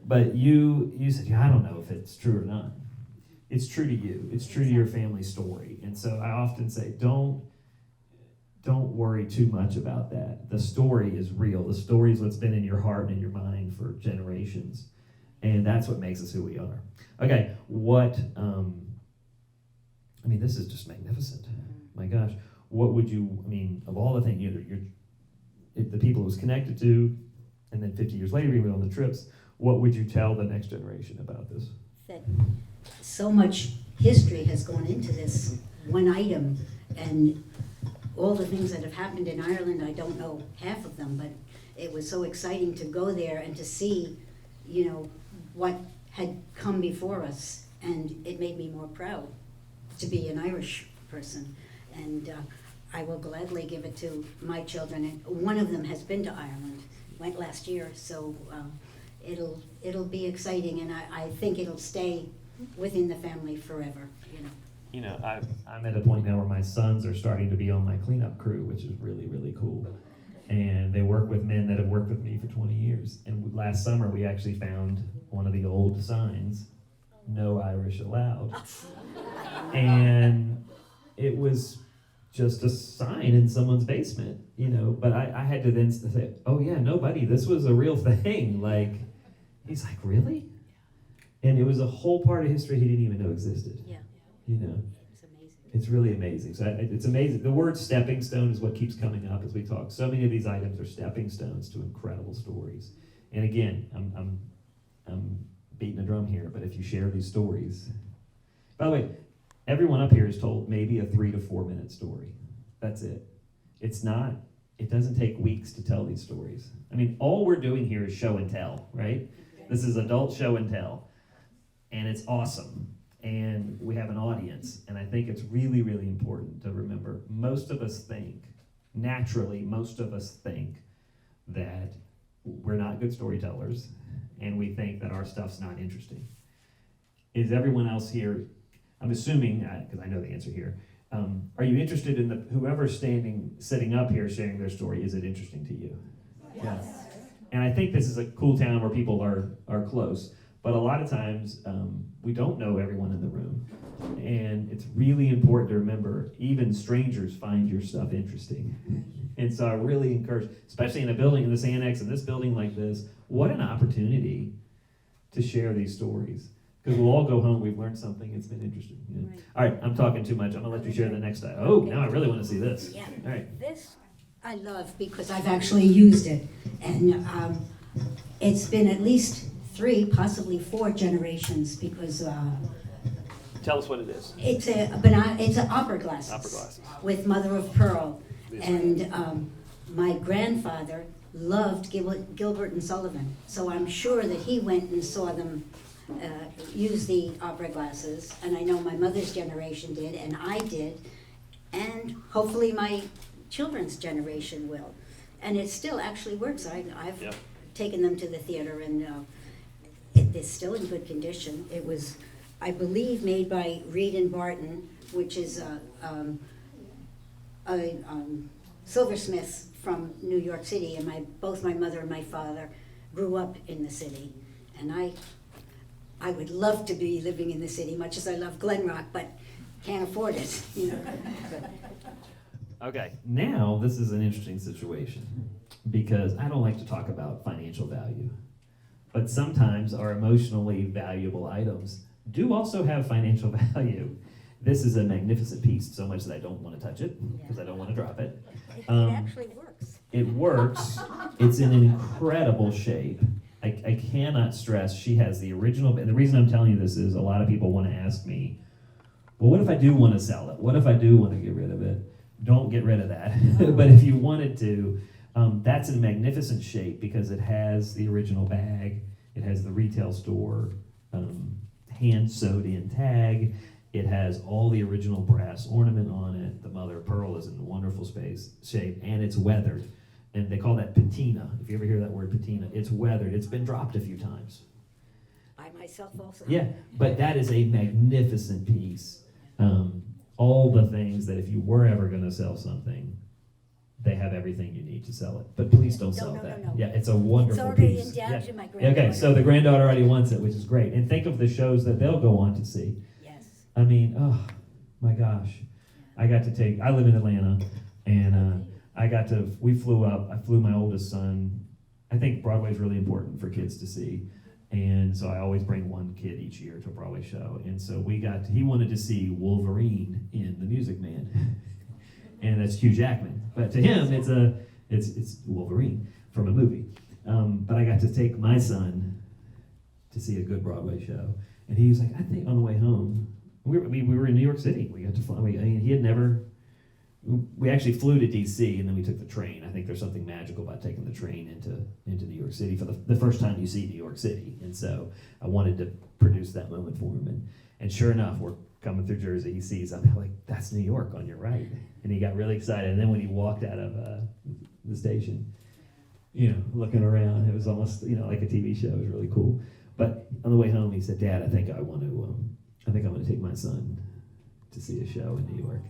but you said, yeah, I don't know if it's true or not. It's true to you. It's true to your family story. And so I often say, don't worry too much about that. The story is real. The story is what's been in your heart and in your mind for generations. And that's what makes us who we are. Okay, this is just magnificent. My gosh, what would you, of all the things, the people it was connected to, and then 50 years later, even on the trips, what would you tell the next generation about this? That so much history has gone into this one item, and all the things that have happened in Ireland, I don't know half of them, but it was so exciting to go there and to see, what had come before us, and it made me more proud to be an Irish person. And I will gladly give it to my children. And one of them has been to Ireland, went last year, so it'll be exciting, and I think it'll stay within the family forever. I'm at a point now where my sons are starting to be on my cleanup crew, which is really, really cool. And they work with men that have worked with me for 20 years. And last summer, we actually found one of the old signs, "No Irish Allowed." And it was just a sign in someone's basement, but I had to then say, oh yeah, no buddy, this was a real thing. He's like, really? And it was a whole part of history he didn't even know existed. Yeah. It's amazing. It's really amazing. So it's amazing. The word stepping stone is what keeps coming up as we talk. So many of these items are stepping stones to incredible stories. And again, I'm beating a drum here, but if you share these stories, by the way, everyone up here is told maybe a 3 to 4 minute story. That's it. It doesn't take weeks to tell these stories. All we're doing here is show and tell, right? This is adult show and tell. And it's awesome. And we have an audience. And I think it's really, really important to remember, most of us think that we're not good storytellers, and we think that our stuff's not interesting. Is everyone else here, I'm assuming, because I know the answer here, are you interested in whoever's sitting up here sharing their story, is it interesting to you? Yes. And I think this is a cool town where people are close, but a lot of times we don't know everyone in the room. And it's really important to remember, even strangers find your stuff interesting. And so I really encourage, especially in a building, in this annex, in this building like this, what an opportunity to share these stories. Because we'll all go home, we've learned something, it's been interesting. Yeah. Right. All right, I'm talking too much. I'm going to let you share the next item. Oh, now I really want to see this. Yeah. All right. This I love because I've actually used it, and it's been at least 3, possibly 4 generations, because Tell us what it is. it's an opera glasses. Opera glasses. With mother of pearl, and my grandfather loved Gilbert and Sullivan, so I'm sure that he went and saw them use the opera glasses, and I know my mother's generation did, and I did, and hopefully my children's generation will. And it still actually works. I've Yep. taken them to the theater, and it's still in good condition. It was, I believe, made by Reed and Barton, which is a silversmith from New York City, and both my mother and my father grew up in the city. And I would love to be living in the city, much as I love Glen Rock, but can't afford it, Okay, now this is an interesting situation, because I don't like to talk about financial value, but sometimes our emotionally valuable items do also have financial value. This is a magnificent piece, so much that I don't want to touch it, because I don't want to drop it. It actually works. It works. It's in an incredible shape. I cannot stress, she has the original, and the reason I'm telling you this is a lot of people want to ask me, well, what if I do want to sell it? What if I do want to get rid of it? Don't get rid of that. But if you wanted to, that's in magnificent shape because it has the original bag, it has the retail store hand sewed in tag, it has all the original brass ornament on it. The mother of pearl is in wonderful shape, and it's weathered. And they call that patina. If you ever hear that word patina, it's weathered. It's been dropped a few times. I myself also. Yeah, but that is a magnificent piece. All the things that if you were ever going to sell something, they have everything you need to sell it. But please don't sell that. No. Yeah, it's a wonderful It's already piece. endowed Yeah. to my granddaughter. Okay, so the granddaughter already wants it, which is great. And think of the shows that they'll go on to see. Yes. I mean, oh my gosh. I live in Atlanta, and we flew up. I flew my oldest son. I think Broadway is really important for kids to see. And so I always bring one kid each year to a Broadway show. And so he wanted to see Wolverine in The Music Man. And that's Hugh Jackman. But to him, it's Wolverine from a movie. But I got to take my son to see a good Broadway show. And he was like, I think on the way home, we were in New York City. We got to fly. We actually flew to D.C. and then we took the train. I think there's something magical about taking the train into New York City for the first time you see New York City. And so I wanted to produce that moment for him. And sure enough, we're coming through Jersey. He sees, I'm like, that's New York on your right. And he got really excited. And then when he walked out of the station, looking around, it was almost, like a TV show. It was really cool. But on the way home, he said, Dad, I think I'm going to take my son to see a show in New York.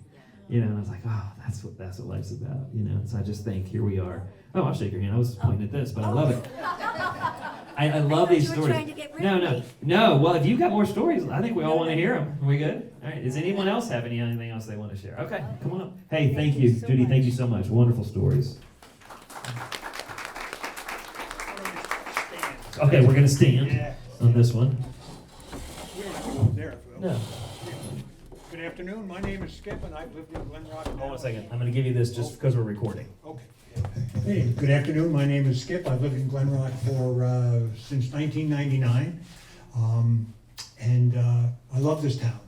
And I was like, oh, that's what life's about, So I just think, here we are. Oh, I'll shake your hand. I was pointing at this, but I love it. I love these stories. Trying to get rid of me. No. Well, if you've got more stories, I think we all want to hear them. Are we good? All right. Does anyone else have anything else they want to share? Okay, come on up. Hey, thank you, Judy. Thank you so much. Wonderful stories. Okay, we're going to stand on this one. No. Good afternoon. My name is Skip, and I've lived in Glen Rock. Hold on a second. I'm going to give you this just because we're recording. Okay. Hey, good afternoon. My name is Skip. I've lived in Glen Rock since 1999, and I love this town.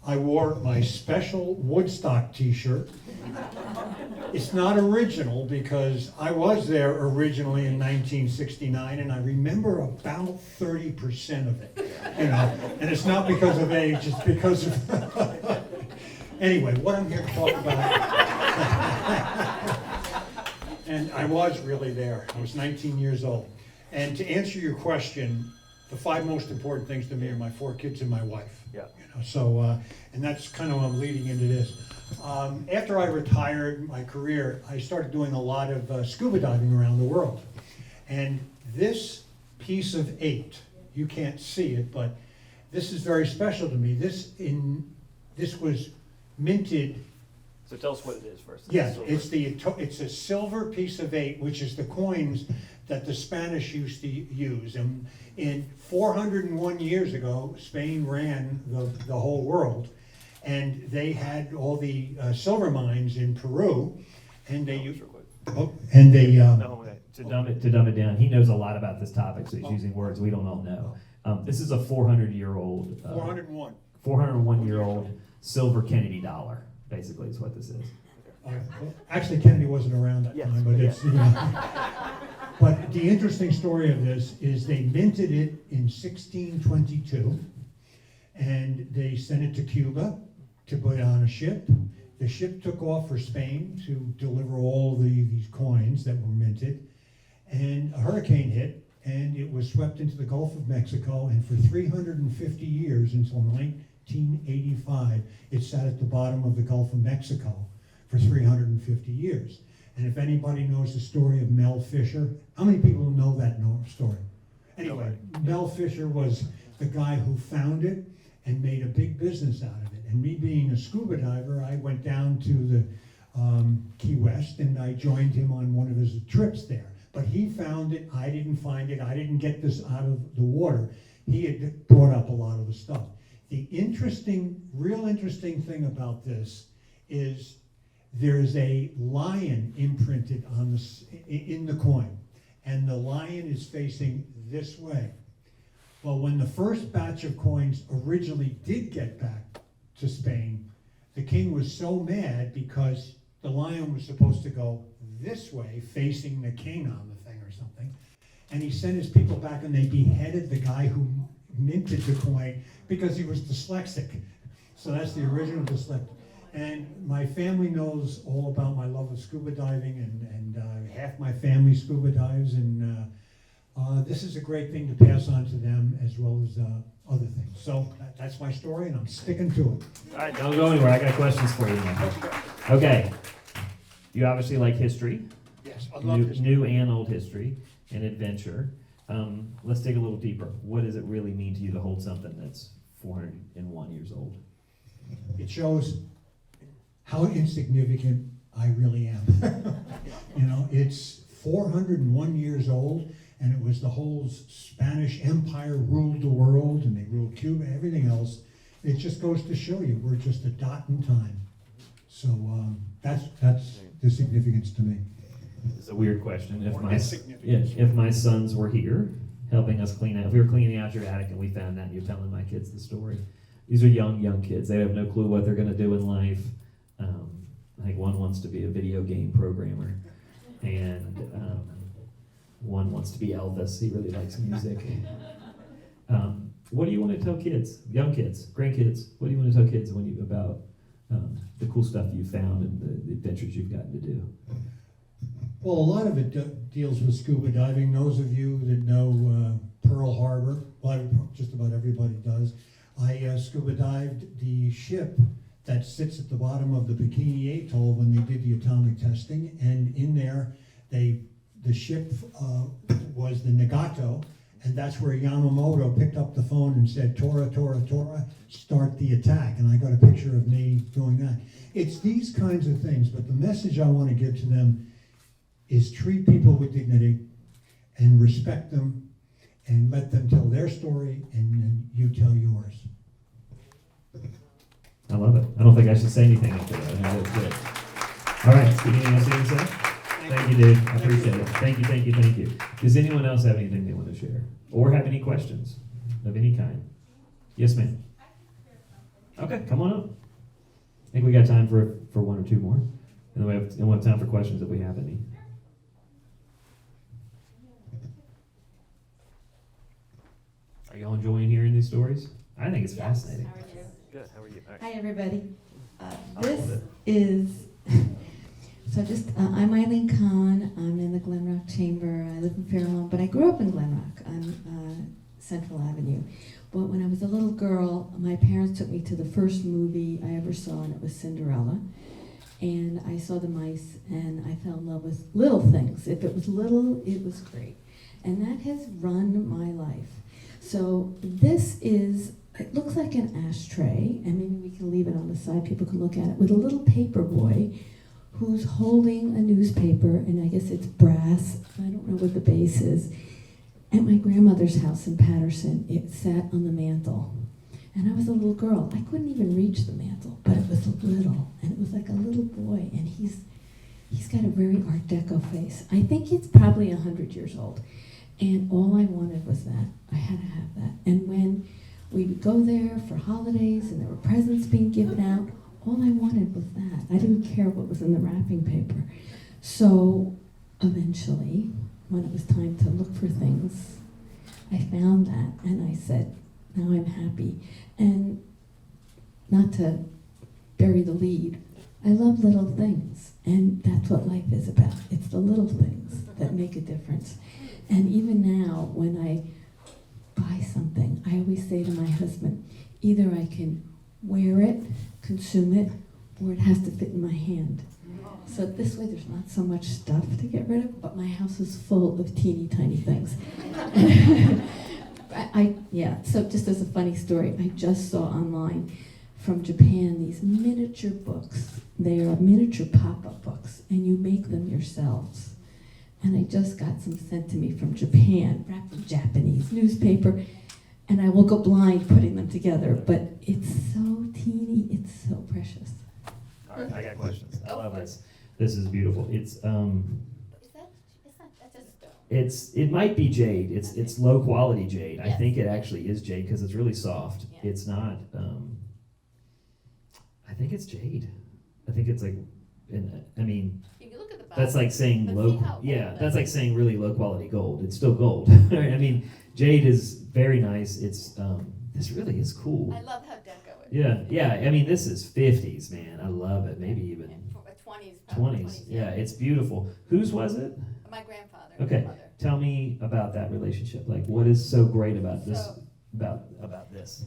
I wore my special Woodstock T-shirt. It's not original because I was there originally in 1969, and I remember about 30% of it. And it's not because of age; it's because of. Anyway, what I'm here to talk about. And I was really there. I was 19 years old. And to answer your question, the 5 most important things to me are my 4 kids and my wife. Yeah. So, and that's kind of what I'm leading into this. After I retired my career, I started doing a lot of scuba diving around the world. And this piece of 8, you can't see it, but this is very special to me. This was minted. So tell us what it is first. Yes, it's a silver piece of 8, which is the coins that the Spanish used to use. And in 401 years ago, Spain ran the whole world, and they had all the silver mines in Peru, and they used. To dumb it down, he knows a lot about this topic, so he's using words we don't all know. This is a 400-year-old. 401. 401-year-old silver Kennedy dollar. Basically, is what this is. Actually, Kennedy wasn't around that time, but it's. But the interesting story of this is they minted it in 1622, and they sent it to Cuba to put on a ship. The ship took off for Spain to deliver all these coins that were minted, and a hurricane hit, and it was swept into the Gulf of Mexico, and for 350 years, until 1985, it sat at the bottom of the Gulf of Mexico for 350 years. And if anybody knows the story of Mel Fisher, how many people know that story? Anyway, Mel Fisher was the guy who found it and made a big business out of it. And me being a scuba diver, I went down to the Key West, and I joined him on one of his trips there. But he found it, I didn't find it, I didn't get this out of the water. He had brought up a lot of the stuff. The real interesting thing about this is there's a lion imprinted in the coin, and the lion is facing this way. Well, when the first batch of coins originally did get back to Spain, the king was so mad because the lion was supposed to go this way, facing the king on the thing or something. And he sent his people back and they beheaded the guy who minted the coin because he was dyslexic. So that's the original dyslexic. And my family knows all about my love of scuba diving, and half my family scuba dives, and this is a great thing to pass on to them as well as other things. So that's my story, and I'm sticking to it. All right, don't go anywhere. I got questions for you now. Okay. You obviously like history. Yes, I love this. New and old history and adventure. Let's dig a little deeper. What does it really mean to you to hold something that's 401 years old? It shows how insignificant I really am. You know, it's 401 years old, and it was the whole Spanish Empire ruled the world, and they ruled Cuba, everything else. It just goes to show you, we're just a dot in time. So that's the significance to me. It's a weird question. If my sons were here helping us clean out, if we were cleaning out your attic and we found that, and you're telling my kids the story. These are young kids. They have no clue what they're going to do in life. I think one wants to be a video game programmer, and one wants to be Elvis. He really likes music. What do you want to tell kids, young kids, grandkids? What do you want to tell kids about the cool stuff you found and the adventures you've gotten to do? Well, a lot of it deals with scuba diving. Those of you that know Pearl Harbor, well, just about everybody does. I scuba dived the ship that sits at the bottom of the Bikini Atoll when they did the atomic testing, and in there, the ship was the Nagato, and that's where Yamamoto picked up the phone and said, "Tora, Tora, Tora, start the attack." And I got a picture of me doing that. It's these kinds of things, but the message I want to give to them is treat people with dignity and respect them and let them tell their story and you tell yours. I love it. I don't think I should say anything after that. I think that's good. All right, anything else you want to say? Thank you, dude. I appreciate it. Thank you. Does anyone else have anything they want to share? Or have any questions of any kind? Yes, ma'am. Okay, come on up. I think we got time for one or two more. And then we'll have time for questions if we have any. Are y'all enjoying hearing these stories? I think it's fascinating. How are you? Good. How are you? All right. Hi, everybody. This is, I'm Eileen Kahn. I'm in the Glen Rock Chamber. I live in Fairlawn, but I grew up in Glen Rock on Central Avenue. But when I was a little girl, my parents took me to the first movie I ever saw, and it was Cinderella. And I saw the mice, and I fell in love with little things. If it was little, it was great. And that has run my life. So this is, it looks like an ashtray, and maybe we can leave it on the side, people can look at it, with a little paper boy who's holding a newspaper, and I guess it's brass, I don't know what the base is. At my grandmother's house in Patterson, it sat on the mantle. And I was a little girl, I couldn't even reach the mantle, but it was little, and it was like a little boy, and he's got a very Art Deco face. I think he's probably 100 years old. And all I wanted was that. I had to have that. And when we would go there for holidays and there were presents being given out, all I wanted was that. I didn't care what was in the wrapping paper. So eventually, when it was time to look for things, I found that and I said, now I'm happy. And not to bury the lead, I love little things. And that's what life is about. It's the little things that make a difference. And even now, when I buy something, I always say to my husband, either I can wear it, consume it, or it has to fit in my hand. So this way there's not so much stuff to get rid of, but my house is full of teeny tiny things. So just as a funny story, I just saw online from Japan these miniature books. They are miniature pop-up books, and you make them yourselves. And I just got some sent to me from Japan, wrapped in Japanese newspaper, and I will go blind putting them together, but it's so teeny, it's so precious. All right, I got questions. I love this. This is beautiful. It's That's a stone. it might be jade. It's low quality jade. I Yes. think it actually is jade because it's really soft. Yeah. It's not. I think it's jade. I think it's like, I mean, If you look at the that's like saying But low. see how Yeah, old that's that like is. saying really low quality gold. It's still gold. I mean, jade is very nice. It's this really is cool. I love how deco it. Yeah, yeah. I mean, this is 50s, man. I love it. Maybe even 20s. 20s. Yeah, it's beautiful. Whose was it? My grandfather. Okay. My mother. Tell me about that relationship. Like, what is so great about this? So- About this?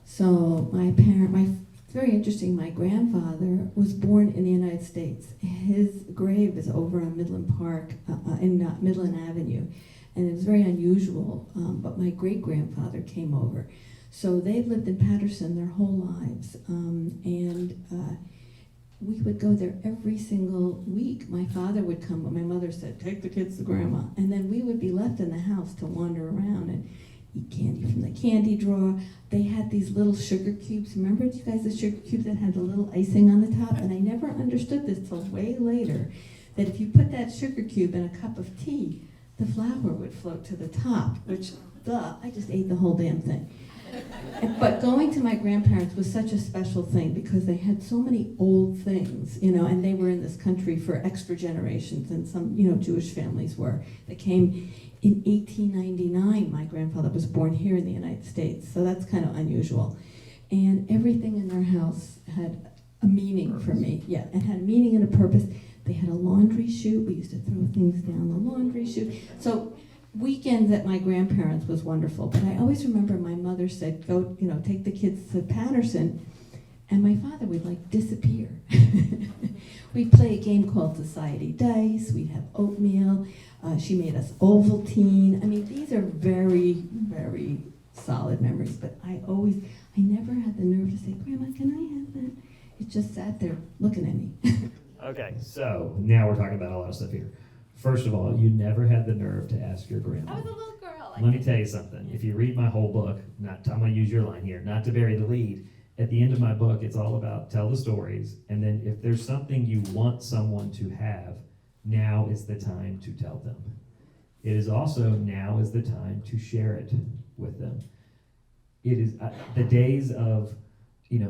So it's very interesting. My grandfather was born in the United States. His grave is over on Midland Park, in Midland Avenue, and it was very unusual. But my great grandfather came over, so they've lived in Patterson their whole lives, and we would go there every single week. My father would come, but my mother said, "Take the kids to Grandma," and then we would be left in the house to wander around and eat candy from the candy drawer. They had these little sugar cubes. Remember, you guys, the sugar cubes that had the little icing on the top? And I never understood this till way later, that if you put that sugar cube in a cup of tea, the flour would float to the top, which, I just ate the whole damn thing. But going to my grandparents was such a special thing because they had so many old things, and they were in this country for extra generations, and some, Jewish families were. They came in 1899. My grandfather was born here in the United States, so that's kind of unusual. And everything in their house had a meaning for me. Yeah, it had a meaning and a purpose. They had a laundry chute. We used to throw things down the laundry chute. So weekends at my grandparents was wonderful, but I always remember my mother said, "Go, take the kids to Patterson," and my father would disappear. We'd play a game called Society Dice. We'd have oatmeal. She made us Ovaltine. I mean, these are very, very solid memories, but I never had the nerve to say, "Grandma, can I have that?" It just sat there looking at me. Okay, so now we're talking about a lot of stuff here. First of all, you never had the nerve to ask your grandma. I was a little girl. Let me tell you something. If you read my whole book, I'm going to use your line here, not to bury the lead. At the end of my book, it's all about tell the stories, and then if there's something you want someone to have, now is the time to tell them. It is also now is the time to share it with them. It is the days of,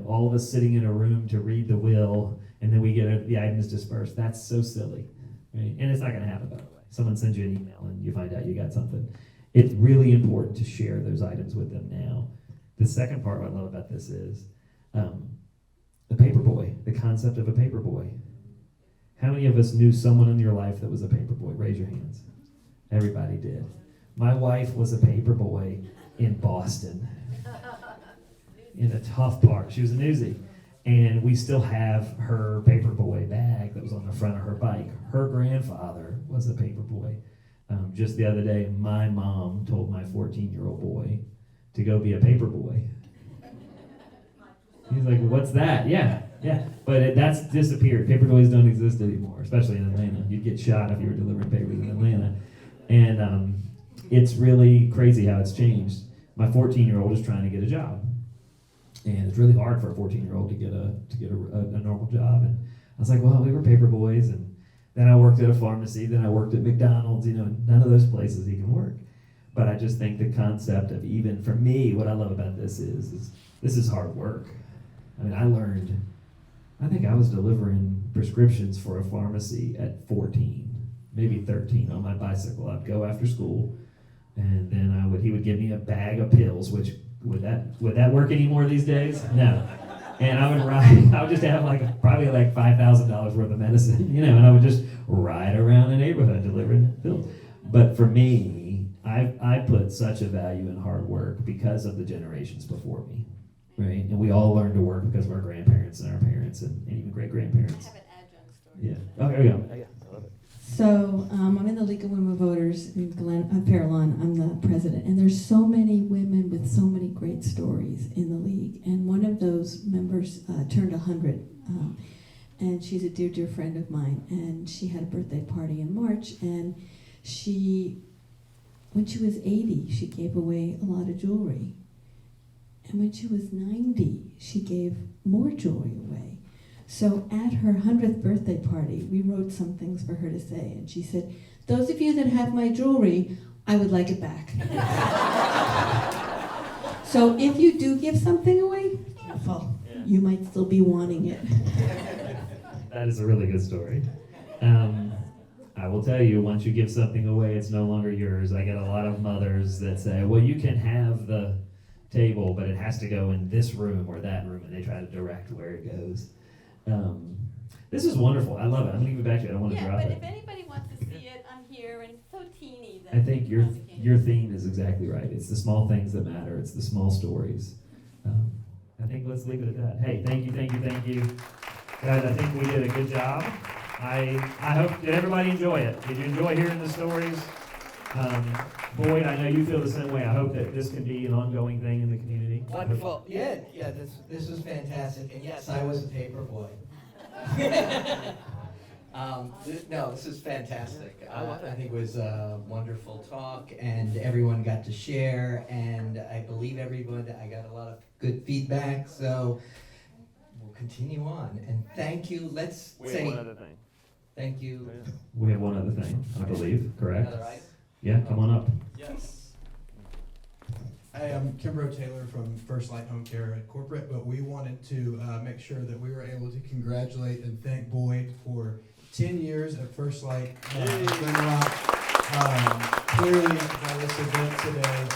all of us sitting in a room to read the will, and then we get the items dispersed. That's so silly, right? And it's not going to happen, by the way. Someone sends you an email and you find out you got something. It's really important to share those items with them now. The second part what I love about this is the paper boy, the concept of a paper boy. How many of us knew someone in your life that was a paper boy? Raise your hands. Everybody did. My wife was a paper boy in Boston, in a tough part. She was a newsie. And we still have her paper boy bag that was on the front of her bike. Her grandfather was a paper boy. Just the other day, my mom told my 14-year-old boy to go be a paper boy. He's like, "What's that?" Yeah. But that's disappeared. Paper boys don't exist anymore, especially in Atlanta. You'd get shot if you were delivering papers in Atlanta. And it's really crazy how it's changed. My 14-year-old is trying to get a job. And it's really hard for a 14-year-old to get a normal job. And I was like, well, we were paper boys. And then I worked at a pharmacy. Then I worked at McDonald's. None of those places he can work. But I just think the concept of, even for me, what I love about this is this is hard work. I mean, I think I was delivering prescriptions for a pharmacy at 14, maybe 13 on my bicycle. I'd go after school, and then he would give me a bag of pills, which would that work anymore these days? No. And I would ride. I would just have probably $5,000 worth of medicine, and I would just ride around the neighborhood delivering pills. But for me, I put such a value in hard work because of the generations before me, right? And we all learned to work because of our grandparents and our parents and even great-grandparents. I have an adjunct story. Yeah. Oh, here we go. I love it. So I'm in the League of Women Voters in Fairlawn. I'm the president, and there's so many women with so many great stories in the league. And one of those members turned 100, and she's a dear, dear friend of mine. And she had a birthday party in March, and when she was 80, she gave away a lot of jewelry. And when she was 90, she gave more jewelry away. So at her 100th birthday party, we wrote some things for her to say, and she said, Those of you that have my jewelry, I would like it back. So if you do give something away, careful. You might still be wanting it. That is a really good story. I will tell you, once you give something away, it's no longer yours. I get a lot of mothers that say, well, you can have the table, but it has to go in this room or that room, and they try to direct where it goes. This is wonderful. I love it. I'm going to give it back to you. I don't want to drop but it. if anybody wants to see it, I'm here, and it's so teeny that I think your theme is exactly right. It's the small things that matter. It's the small stories. I think let's leave it at that. Hey, thank you. Guys, I think we did a good job. I hope, did everybody enjoy it? Did you enjoy hearing the stories? Boyd, I know you feel the same way. I hope that this can be an ongoing thing in the community. Wonderful. Yeah, this was fantastic. And yes, I was a paper boy. This is fantastic. I love it. I think it was a wonderful talk, and everyone got to share, and I believe everyone, I got a lot of good feedback, so we'll continue on. And thank you. Let's We say have one other thing. thank you. We have one other thing, I believe, correct? Another item? Yeah, come on up. Yes. I am Kimbrough Taylor from FirstLight Home Care at Corporate, but we wanted to make sure that we were able to congratulate and thank Boyd for 10 years at FirstLight Glen Rock. Clearly, by this event today,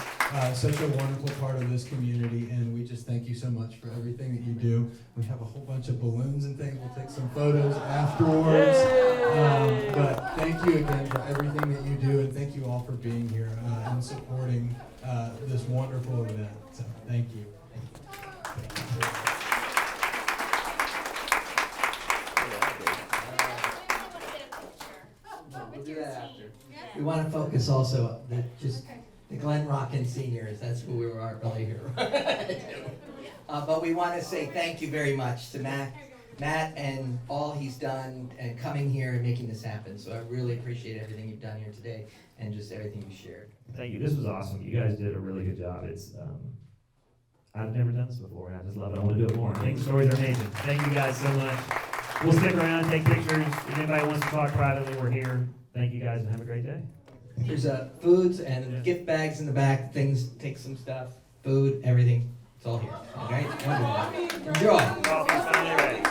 such a wonderful part of this community, and we just thank you so much for everything that you do. We have a whole bunch of balloons and things. We'll take some photos afterwards. But thank you again for everything that you do, and thank you all for being here and supporting this wonderful event. So thank you. We'll do that after. We want to focus also the Glen Rockin' seniors. That's who we are really here. But we want to say thank you very much to Matt and all he's done and coming here and making this happen. So I really appreciate everything you've done here today and just everything you shared. Thank you. This was awesome. You guys did a really good job. It's I've never done this before, and I just love it. I want to do it more. I think the stories are amazing. Thank you guys so much. We'll stick around, take pictures. If anybody wants to talk privately, we're here. Thank you guys, and have a great day. There's foods and gift bags in the back. Things, take some stuff, food, everything. It's all here. Okay? Wonderful. Enjoy. Coffee's finally ready.